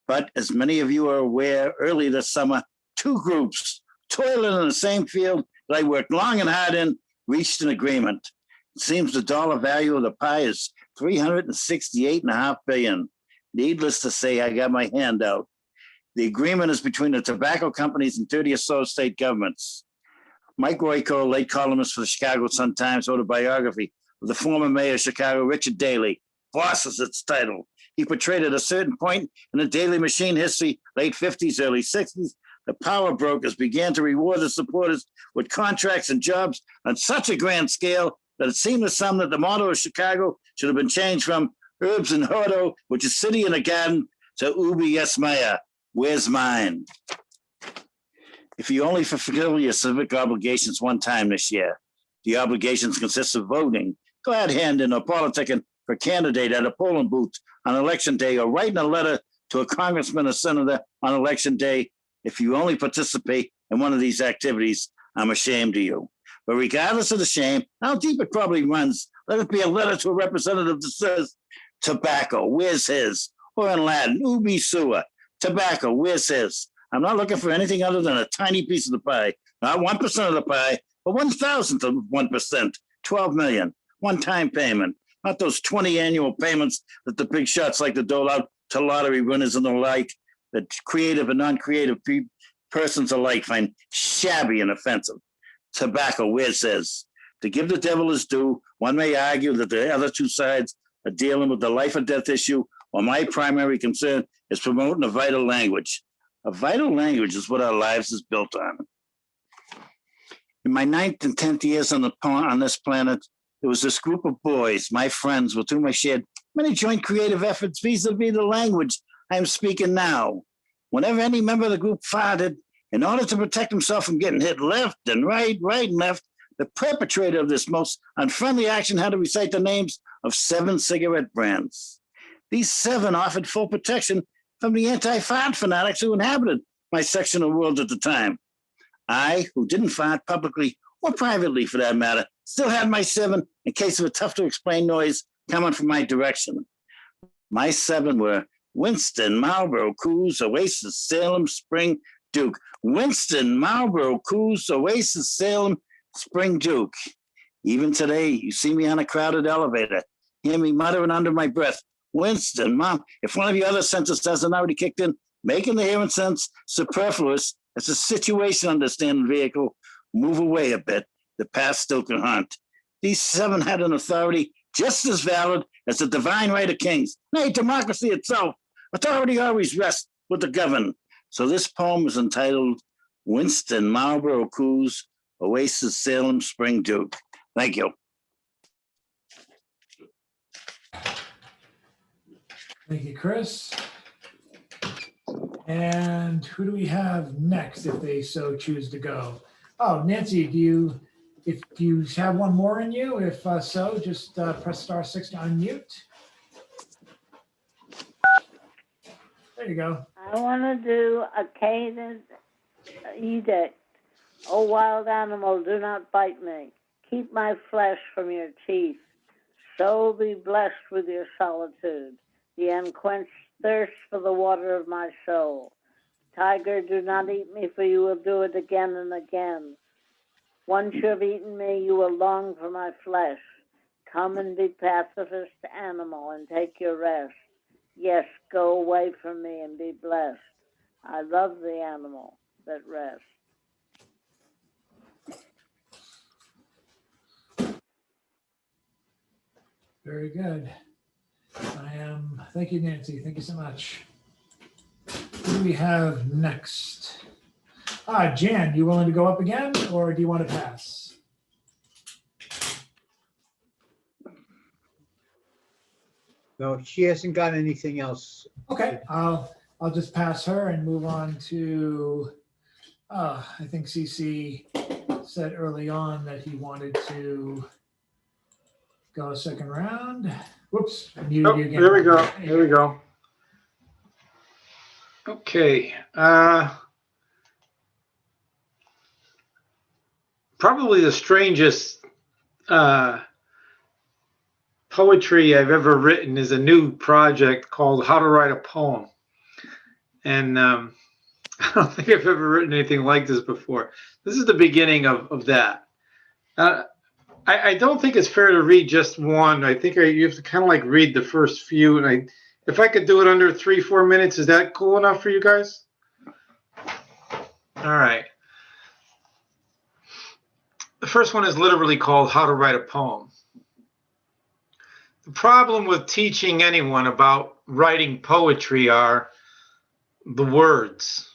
But as many of you are aware, early this summer, two groups toiling in the same field that I worked long and hard in reached an agreement. It seems the dollar value of the pie is $368.5 billion. Needless to say, I got my hand out. The agreement is between the tobacco companies and 30 or so state governments. Mike Royko, late columnist for the Chicago Sun-Times, wrote a biography of the former mayor of Chicago, Richard Daley. Boss is its title. He portrayed at a certain point in the Daily Machine history, late 50s, early 60s, the power brokers began to reward the supporters with contracts and jobs on such a grand scale that it seemed to some that the motto of Chicago should have been changed from Herbs and Horto, which is city in a garden, to Ubi Yes Maya, where's mine? If you only fulfill your civic obligations one time this year, the obligations consist of voting, glad-handing or politicking for a candidate at a polling booth on election day, or writing a letter to a congressman or senator on election day. If you only participate in one of these activities, I'm ashamed of you. But regardless of the shame, how deep it probably runs, let it be a letter to a representative that says, tobacco, where's his? Or in Latin, ubi sua, tobacco, where's his? I'm not looking for anything other than a tiny piece of the pie, not 1% of the pie, A 1,000th of 1%, 12 million, one-time payment, not those 20 annual payments that the big shots like to dole out to lottery winners and the like, that creative and non-creative persons alike find shabby and offensive. Tobacco, where it says, to give the devil his due, one may argue that the other two sides are dealing with the life or death issue, while my primary concern is promoting a vital language. A vital language is what our lives is built on. In my 9th and 10th years on this planet, there was this group of boys, my friends, with whom I shared many joint creative efforts vis-a-vis the language I am speaking now. Whenever any member of the group farted, in order to protect himself from getting hit left and right and left, the perpetrator of this most unfriendly action had to recite the names of 7 cigarette brands. These 7 offered full protection from the anti-fart fanatics who inhabited my section of the world at the time. I, who didn't fart publicly or privately for that matter, still had my 7 in case of a tough-to-explain noise coming from my direction. My 7 were Winston, Marlboro, Coos, Oasis, Salem, Spring, Duke. Winston, Marlboro, Coos, Oasis, Salem, Spring, Duke. Even today, you see me on a crowded elevator, hear me muttering under my breath, Winston, Mom, if one of your other senses hasn't already kicked in, making the hearing sense superfluous as a situation understanding vehicle, move away a bit. The past still can haunt. These 7 had an authority just as valid as the divine right of kings. Nay, democracy itself. Authority always rests with the governed. So this poem is entitled Winston, Marlboro, Coos, Oasis, Salem, Spring, Duke. Thank you. Thank you, Chris. And who do we have next if they so choose to go? Oh, Nancy, do you have one more in you? If so, just press *6 to unmute. There you go. I want to do a cadence edict. O wild animal, do not bite me. Keep my flesh from your teeth. So be blessed with your solitude, the unquenched thirst for the water of my soul. Tiger, do not eat me, for you will do it again and again. Once you have eaten me, you will long for my flesh. Come and be pacifist animal and take your rest. Yes, go away from me and be blessed. I love the animal that rests. Very good. Thank you, Nancy. Thank you so much. Who do we have next? Jan, you willing to go up again, or do you want to pass? No, she hasn't got anything else. Okay, I'll just pass her and move on to, I think CC said early on that he wanted to go a second round. Whoops, I muted you again. Here we go. Here we go. Okay. Probably the strangest poetry I've ever written is a new project called How to Write a Poem. And I don't think I've ever written anything like this before. This is the beginning of that. I don't think it's fair to read just one. I think you have to kind of like read the first few. And if I could do it under 3-4 minutes, is that cool enough for you guys? All right. The first one is literally called How to Write a Poem. The problem with teaching anyone about writing poetry are the words.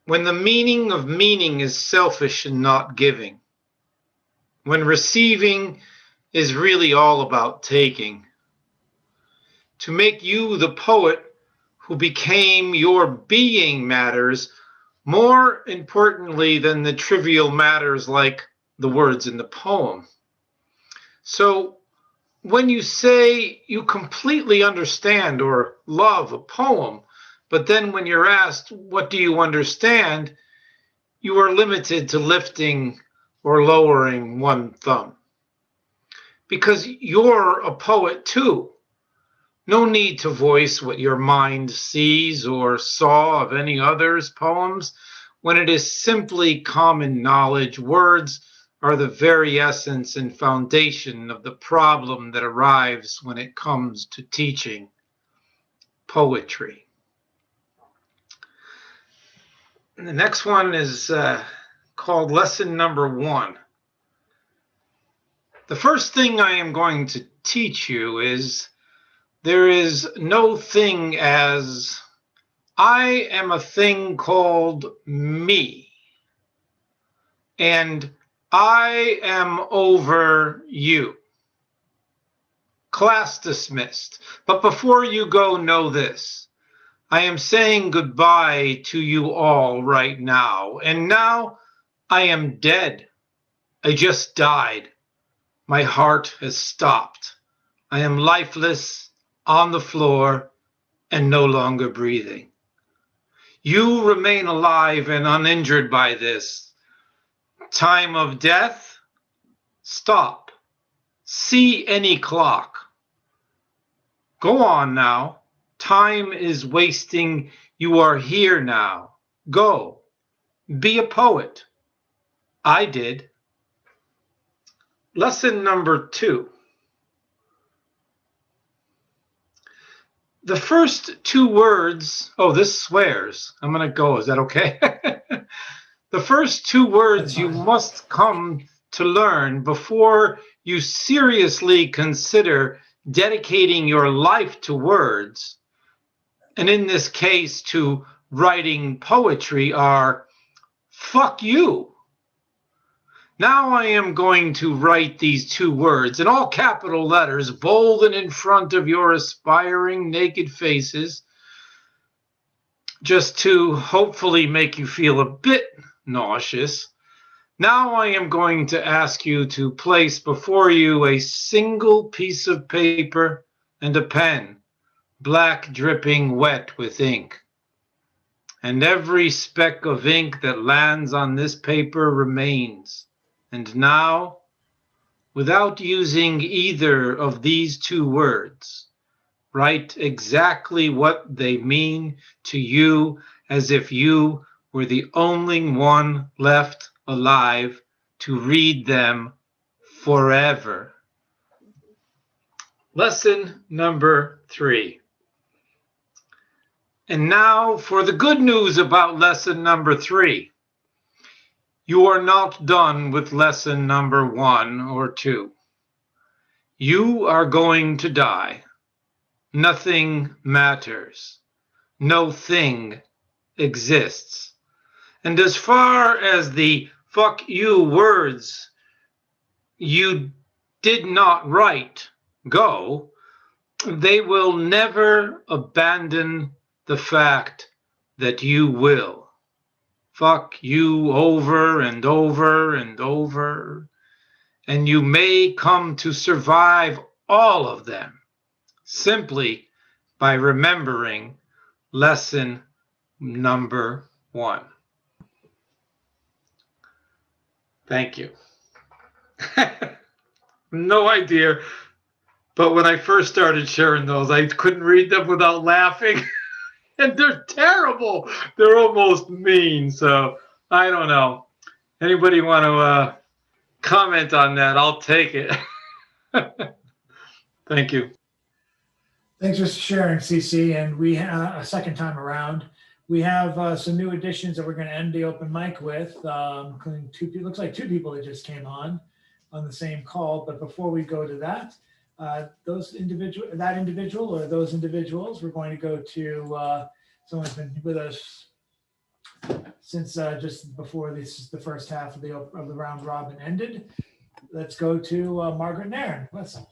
When the meaning of meaning is selfish and not giving. When receiving is really all about taking. To make you the poet who became your being matters more importantly than the trivial matters like the words in the poem. So when you say you completely understand or love a poem, but then when you're asked, what do you understand? You are limited to lifting or lowering one thumb. Because you're a poet too. No need to voice what your mind sees or saw of any other's poems. when it is simply common knowledge. Words are the very essence and foundation of the problem that arrives when it comes to teaching poetry. And the next one is called lesson number 1. The first thing I am going to teach you is there is no thing as I am a thing called me, and I am over you. Class dismissed. But before you go, know this. I am saying goodbye to you all right now. And now I am dead. I just died. My heart has stopped. I am lifeless, on the floor, and no longer breathing. You remain alive and uninjured by this. Time of death? Stop. See any clock. Go on now. Time is wasting. You are here now. Go. Be a poet. I did. Lesson number 2. The first 2 words, oh, this swears. I'm going to go. Is that okay? The first 2 words you must come to learn before you seriously consider dedicating your life to words, and in this case to writing poetry, are fuck you. Now I am going to write these 2 words in all capital letters, bold and in front of your aspiring naked faces, just to hopefully make you feel a bit nauseous. Now I am going to ask you to place before you a single piece of paper and a pen, black dripping wet with ink. And every speck of ink that lands on this paper remains. And now, without using either of these 2 words, write exactly what they mean to you, as if you were the only one left alive to read them forever. Lesson number 3. And now for the good news about lesson number 3. You are not done with lesson number 1 or 2. You are going to die. Nothing matters. No thing exists. And as far as the fuck you words you did not write go, they will never abandon the fact that you will. Fuck you over and over and over, and you may come to survive all of them simply by remembering lesson number 1. Thank you. No idea, but when I first started sharing those, I couldn't read them without laughing. And they're terrible. They're almost mean. So I don't know. Anybody want to comment on that? I'll take it. Thank you. Thanks for sharing, CC. And we have a second time around. We have some new additions that we're going to end the open mic with, including 2 people. Looks like 2 people that just came on the same call. But before we go to that, those individual or those individuals, we're going to go to someone's been with us since just before the first half of the round robin ended. Let's go to Margaret Nairn. Listen.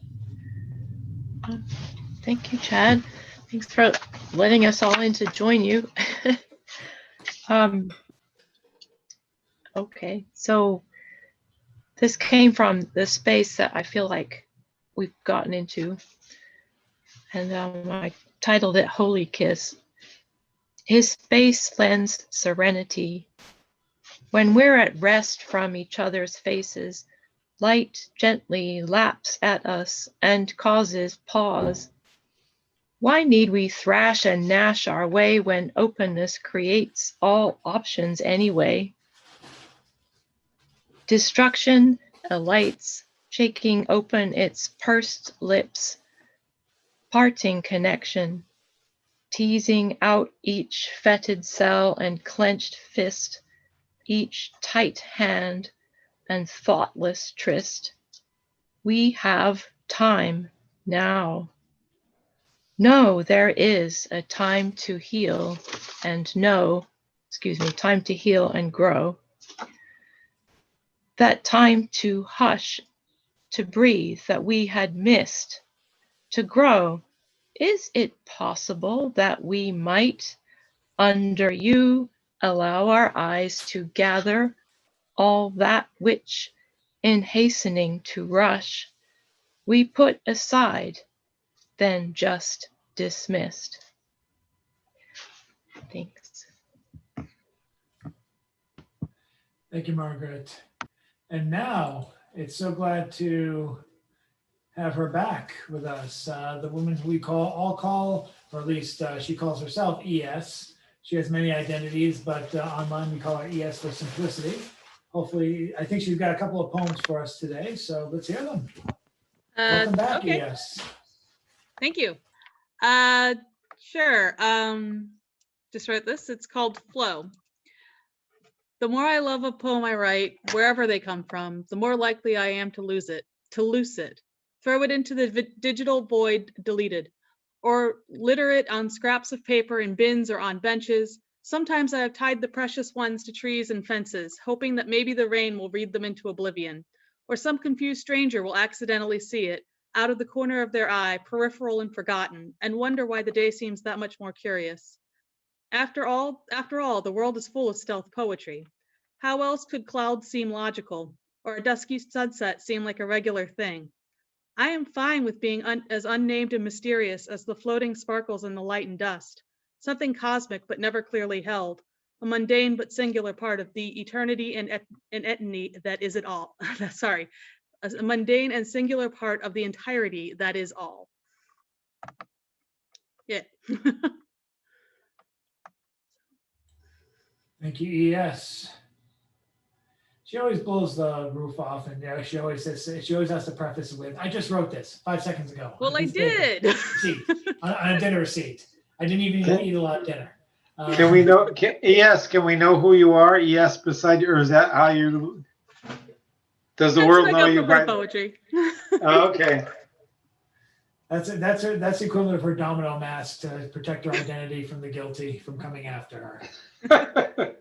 Thank you, Chad. Thanks for letting us all in to join you. Okay, so this came from the space that I feel like we've gotten into, and I titled it Holy Kiss. His space lends serenity. When we're at rest from each other's faces, light gently laps at us and causes pause. Why need we thrash and gnash our way when openness creates all options anyway? Destruction alights, shaking open its pursed lips, parting connection, teasing out each fetid cell and clenched fist, each tight hand and thoughtless tryst. We have time now. No, there is a time to heal and time to heal and grow. That time to hush, to breathe that we had missed, to grow. Is it possible that we might, under you, allow our eyes to gather all that which, in hastening to rush, we put aside, then just dismissed? Thanks. Thank you, Margaret. And now it's so glad to have her back with us. The woman who we all call, or at least she calls herself ES. She has many identities, but online we call her ES for simplicity. Hopefully, I think she's got a couple of poems for us today, so let's hear them. Welcome back, Okay. ES. Thank you. Sure. Just wrote this. It's called Flow. The more I love a poem I write, wherever they come from, the more likely I am to lose it, to loose it, throw it into the digital void, deleted, or litter it on scraps of paper in bins or on benches. Sometimes I have tied the precious ones to trees and fences, hoping that maybe the rain will read them into oblivion, or some confused stranger will accidentally see it, out of the corner of their eye, peripheral and forgotten, and wonder why the day seems that much more curious. After all, the world is full of stealth poetry. How else could clouds seem logical, or a dusky sunset seem like a regular thing? I am fine with being as unnamed and mysterious as the floating sparkles in the light and dust, something cosmic but never clearly held, a mundane but singular part of the eternity and etany that is it all. Sorry, a mundane and singular part of the entirety that is all. Yeah. Thank you, ES. She always blows the roof off, and she always has to preface it with, "I just wrote this 5 seconds ago." Well, I did. On a dinner receipt. I didn't even eat a lot of dinner. Can we know, can we know who you are? ES beside you, or is that how you, does the world know you by poetry? Oh, okay. That's the equivalent of her domino mask to protect her identity from the guilty from coming after her,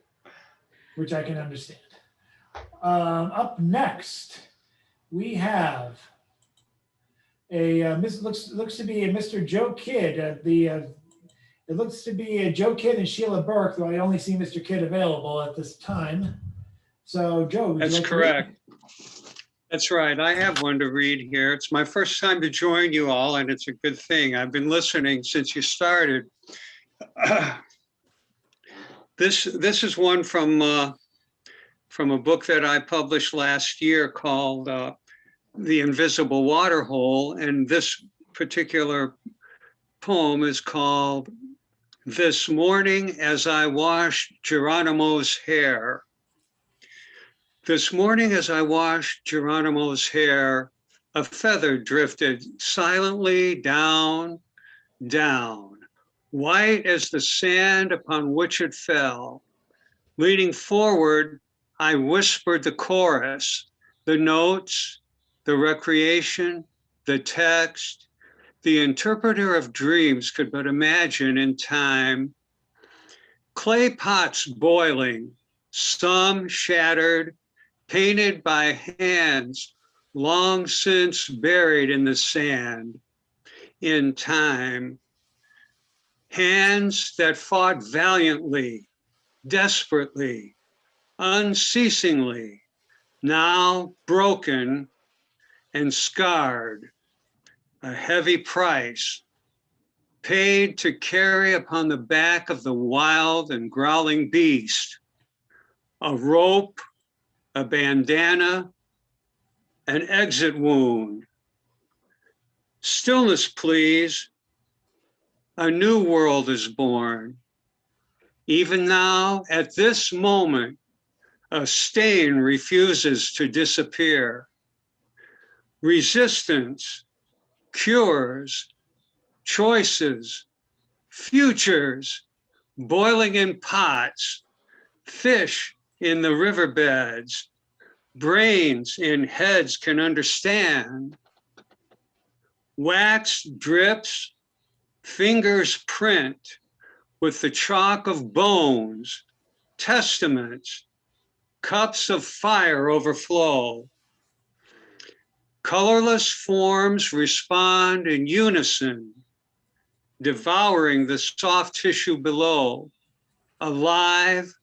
which I can understand. Up next, we have looks to be a Mr. Joe Kidd. It looks to be a Joe Kidd and Sheila Burke, though I only see Mr. Kidd available at this time. So, Joe, would you That's like to correct. read? That's right. I have one to read here. It's my first time to join you all, and it's a good thing. I've been listening since you started. This is one from a book that I published last year called The Invisible Waterhole, and this particular poem is called This Morning as I Washed Geronimo's Hair. This morning as I washed Geronimo's hair, a feather drifted silently down, down, white as the sand upon which it fell. Leaning forward, I whispered the chorus, the notes, the recreation, the text. The interpreter of dreams could but imagine in time. Clay pots boiling, some shattered, painted by hands long since buried in the sand. In time, hands that fought valiantly, desperately, unceasingly, now broken and scarred, a heavy price paid to carry upon the back of the wild and growling beast, a rope, a bandana, an exit wound. Stillness, please. a new world is born. Even now, at this moment, a stain refuses to disappear. Resistance, cures, choices, futures, boiling in pots, fish in the riverbeds, brains in heads can understand. Wax drips, fingers print with the chalk of bones, testaments, cups of fire overflow. Colorless forms respond in unison, devouring the soft tissue below, alive,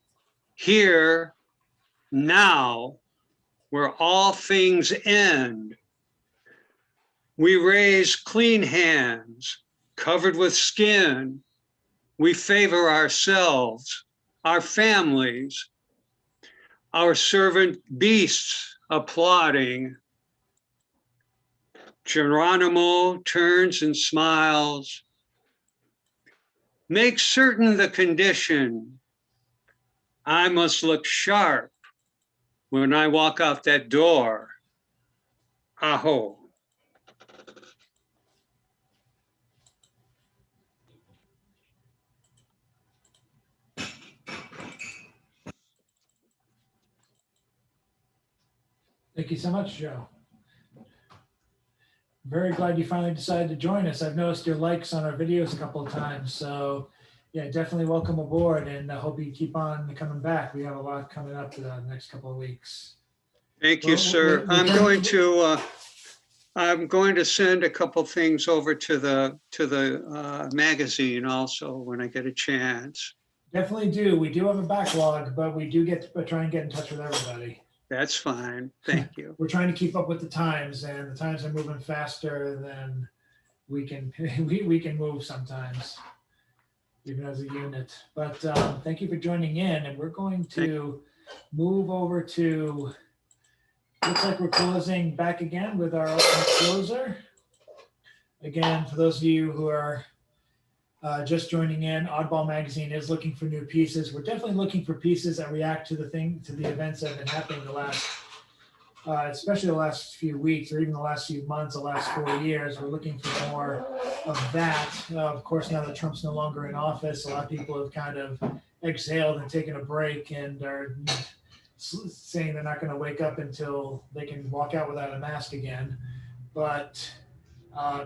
here, now, where all things end. We raise clean hands, covered with skin. We favor ourselves, our families, our servant beasts applauding. Geronimo turns and smiles. Make certain the condition. I must look sharp when I walk out that door. Aho. Thank you so much, Joe. Very glad you finally decided to join us. I've noticed your likes on our videos a couple of times. So yeah, definitely welcome aboard, and I hope you keep on coming back. We have a lot coming up in the next couple of weeks. Thank you, sir. I'm going to send a couple things over to the magazine also when I get a chance. Definitely do. We do have a backlog, but we do get to try and get in touch with everybody. That's fine. Thank you. We're trying to keep up with the times, and the times are moving faster than we can we can move sometimes, even as a unit. But thank you for joining in, and we're going to move over to, looks like we're closing back again with our ultimate closer. Again, for those of you who are just joining in, Oddball Magazine is looking for new pieces. We're definitely looking for pieces that react to the events that have been happening the last, especially the last few weeks, or even the last few months, the last 4 years. We're looking for more of that. Of course, now that Trump's no longer in office, a lot of people have kind of exhaled and taken a break and are saying they're not going to wake up until they can walk out without a mask again. But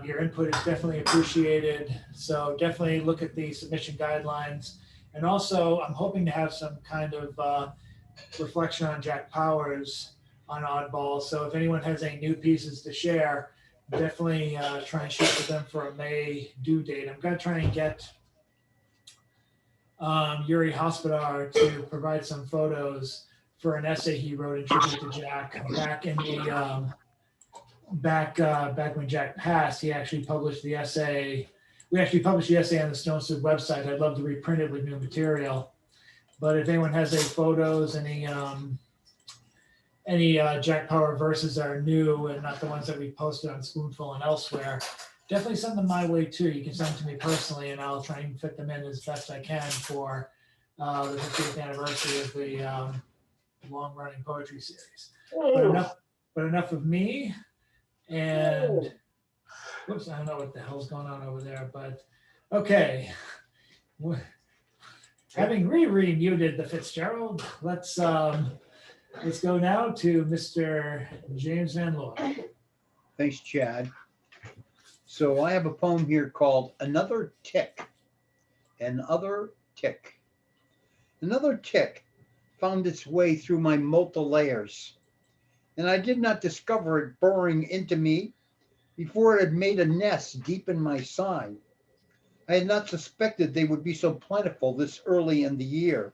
your input is definitely appreciated. So definitely look at the submission guidelines. And also, I'm hoping to have some kind of reflection on Jack Powers on Oddball. So if anyone has any new pieces to share, definitely try and shoot for them for a May due date. I'm going to try and get Yuri Hospodar to provide some photos for an essay he wrote in tribute to Jack back in the back when Jack passed. He actually published the essay. We actually published the essay on the Stone Soup website. I'd love to reprint it with new material. But if anyone has any photos, any Jack Power verses that are new and not the ones that we posted on Spoonful and elsewhere, definitely send them my way too. You can send them to me personally, and I'll try and fit them in as best I can for the 50th anniversary of the long-running poetry series. But enough of me. And whoops, I don't know what the hell's going on over there, but okay. Having re-muted the Fitzgerald, let's go now to Mr. James Van Looy. Thanks, Chad. So I have a poem here called Another Tick. Another tick. Another tick found its way through my multi-layers, and I did not discover it burrowing into me before it had made a nest deep in my side. I had not suspected they would be so plentiful this early in the year.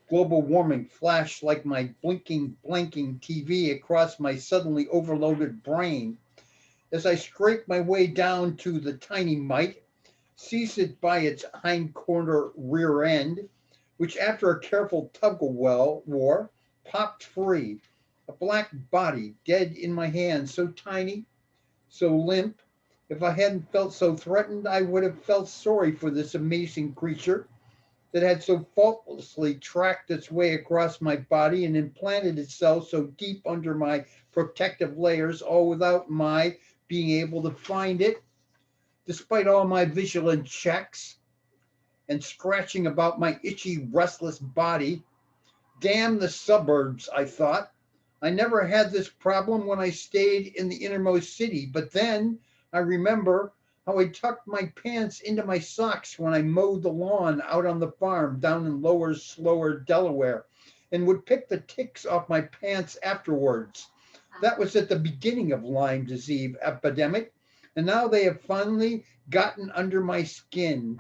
Global warming flashed like my blinking TV across my suddenly overloaded brain. As I scraped my way down to the tiny mite, seized it by its hind corner rear end, which after a careful tug-of-war popped free. A black body dead in my hand, so tiny, so limp, If I hadn't felt so threatened, I would have felt sorry for this amazing creature that had so faultlessly tracked its way across my body and implanted itself so deep under my protective layers, all without my being able to find it. Despite all my vigilant checks and scratching about my itchy, restless body, damn the suburbs, I thought. I never had this problem when I stayed in the innermost city, but then I remember how I tucked my pants into my socks when I mowed the lawn out on the farm down in Lower Slower, Delaware, and would pick the ticks off my pants afterwards. That was at the beginning of Lyme disease epidemic, and now they have finally gotten under my skin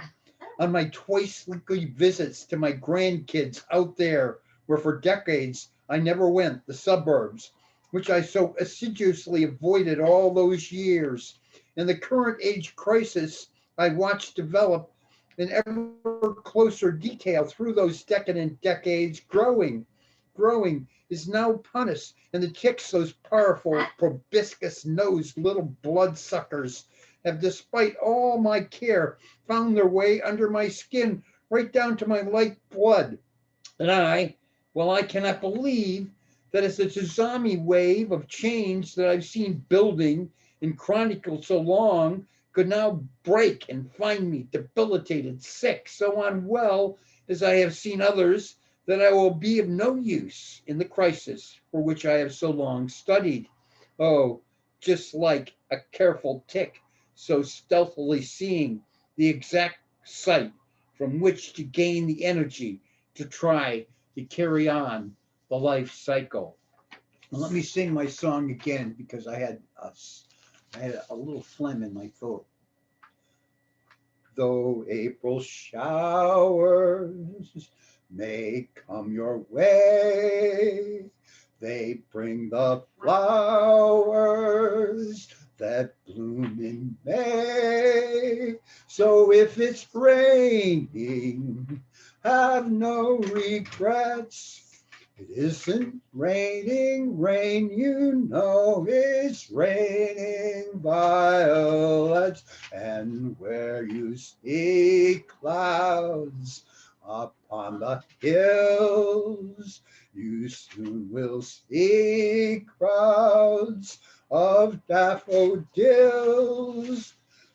on my twice weekly visits to my grandkids out there, where for decades I never went, the suburbs, which I so assiduously avoided all those years. In the current age crisis I watched develop in ever closer detail through those decadent decades, growing is now upon us, and the ticks, those powerful, proboscis-nosed little bloodsuckers, have, despite all my care, found their way under my skin, right down to my light blood. And I cannot believe that it's a tsunami wave of change that I've seen building and chronicled so long could now break and find me debilitated, sick, so unwell as I have seen others, that I will be of no use in the crisis for which I have so long studied. Oh, just like a careful tick, so stealthily seeing the exact site from which to gain the energy to try to carry on the life cycle. Now, let me sing my song again because I had a little phlegm in my throat. Though April showers may come your way, they bring the flowers that bloom in May. So if it's raining, have no regrets. It isn't raining rain, you know it's raining violets. And where you see clouds upon the hills, you soon will see crowds of daffodils.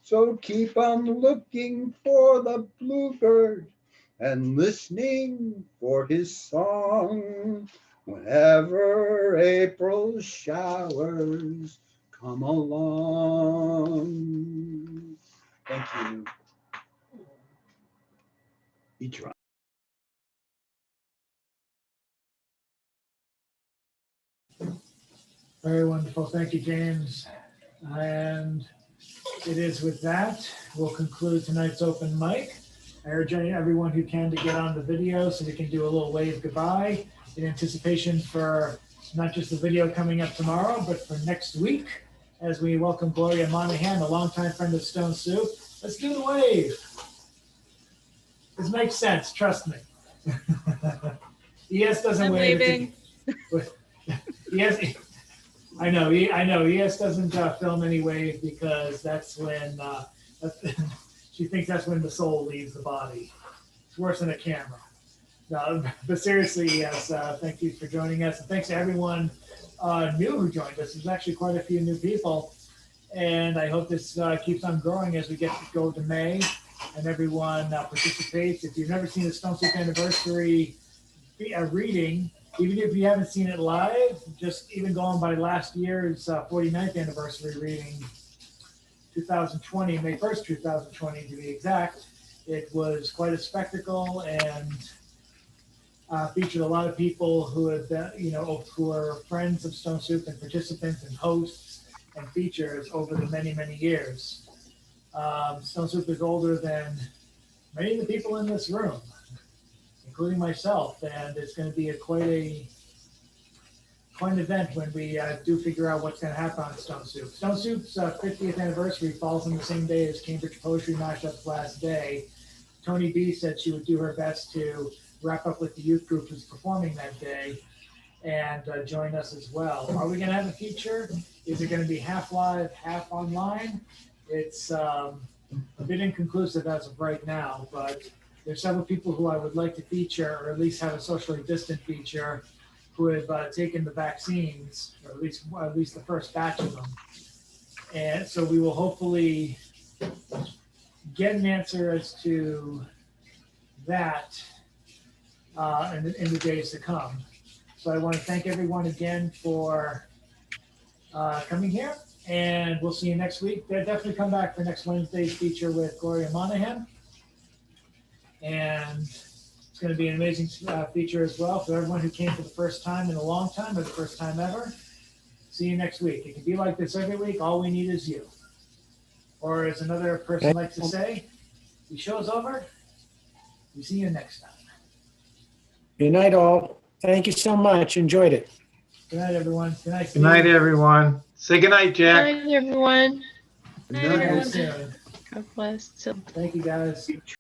So keep on looking for the bluebird and listening for his song whenever April showers come along. Thank you. Each one. Very wonderful. Thank you, James. And it is with that, we'll conclude tonight's open mic. I urge everyone who can to get on the video so we can do a little wave goodbye in anticipation for not just the video coming up tomorrow, but for next week as we welcome Gloria Monahan, a longtime friend of Stone Soup. Let's do the wave. This makes sense, trust me. ES doesn't I'm wave. waving. ES, I know. ES doesn't film any wave because that's when she thinks that's when the soul leaves the body. It's worse than a camera. No, but seriously, yes, thank you for joining us. And thanks to everyone new who joined us. There's actually quite a few new people. And I hope this keeps on growing as we get to go to May and everyone participates. If you've never seen a Stone Soup Anniversary reading, even if you haven't seen it live, just even going by last year's 49th anniversary reading, 2020, May 1st, 2020 to be exact, it was quite a spectacle and featured a lot of people who have been, who are friends of Stone Soup and participants and hosts and features over the many, many years. Stone Soup is older than many of the people in this room, including myself, and it's going to be quite an event when we do figure out what's going to happen on Stone Soup. Stone Soup's 50th anniversary falls on the same day as Cambridge Poetry Mashup's last day. Tony B said she would do her best to wrap up with the youth group who's performing that day and join us as well. Are we going to have a feature? Is it going to be half live, half online? It's a bit inconclusive as of right now, but there's several people who I would like to feature, or at least have a socially distant feature, who have taken the vaccines, or at least the first batch of them. And so we will hopefully get an answer as to that in the days to come. So I want to thank everyone again for coming here, and we'll see you next week. Definitely come back for next Wednesday's feature with Gloria Monahan. And it's going to be an amazing feature as well for everyone who came for the first time in a long time, or the first time ever. See you next week. It can be like this every week. All we need is you. Or as another person likes to say, the show's over. We see you next time. Good night, all. Thank you so much. Enjoyed it. Good night, everyone. Good night, Good Steve. night, everyone. Say good night, Jack. Good night, everyone. Good night, soon. God bless. Thank you, guys.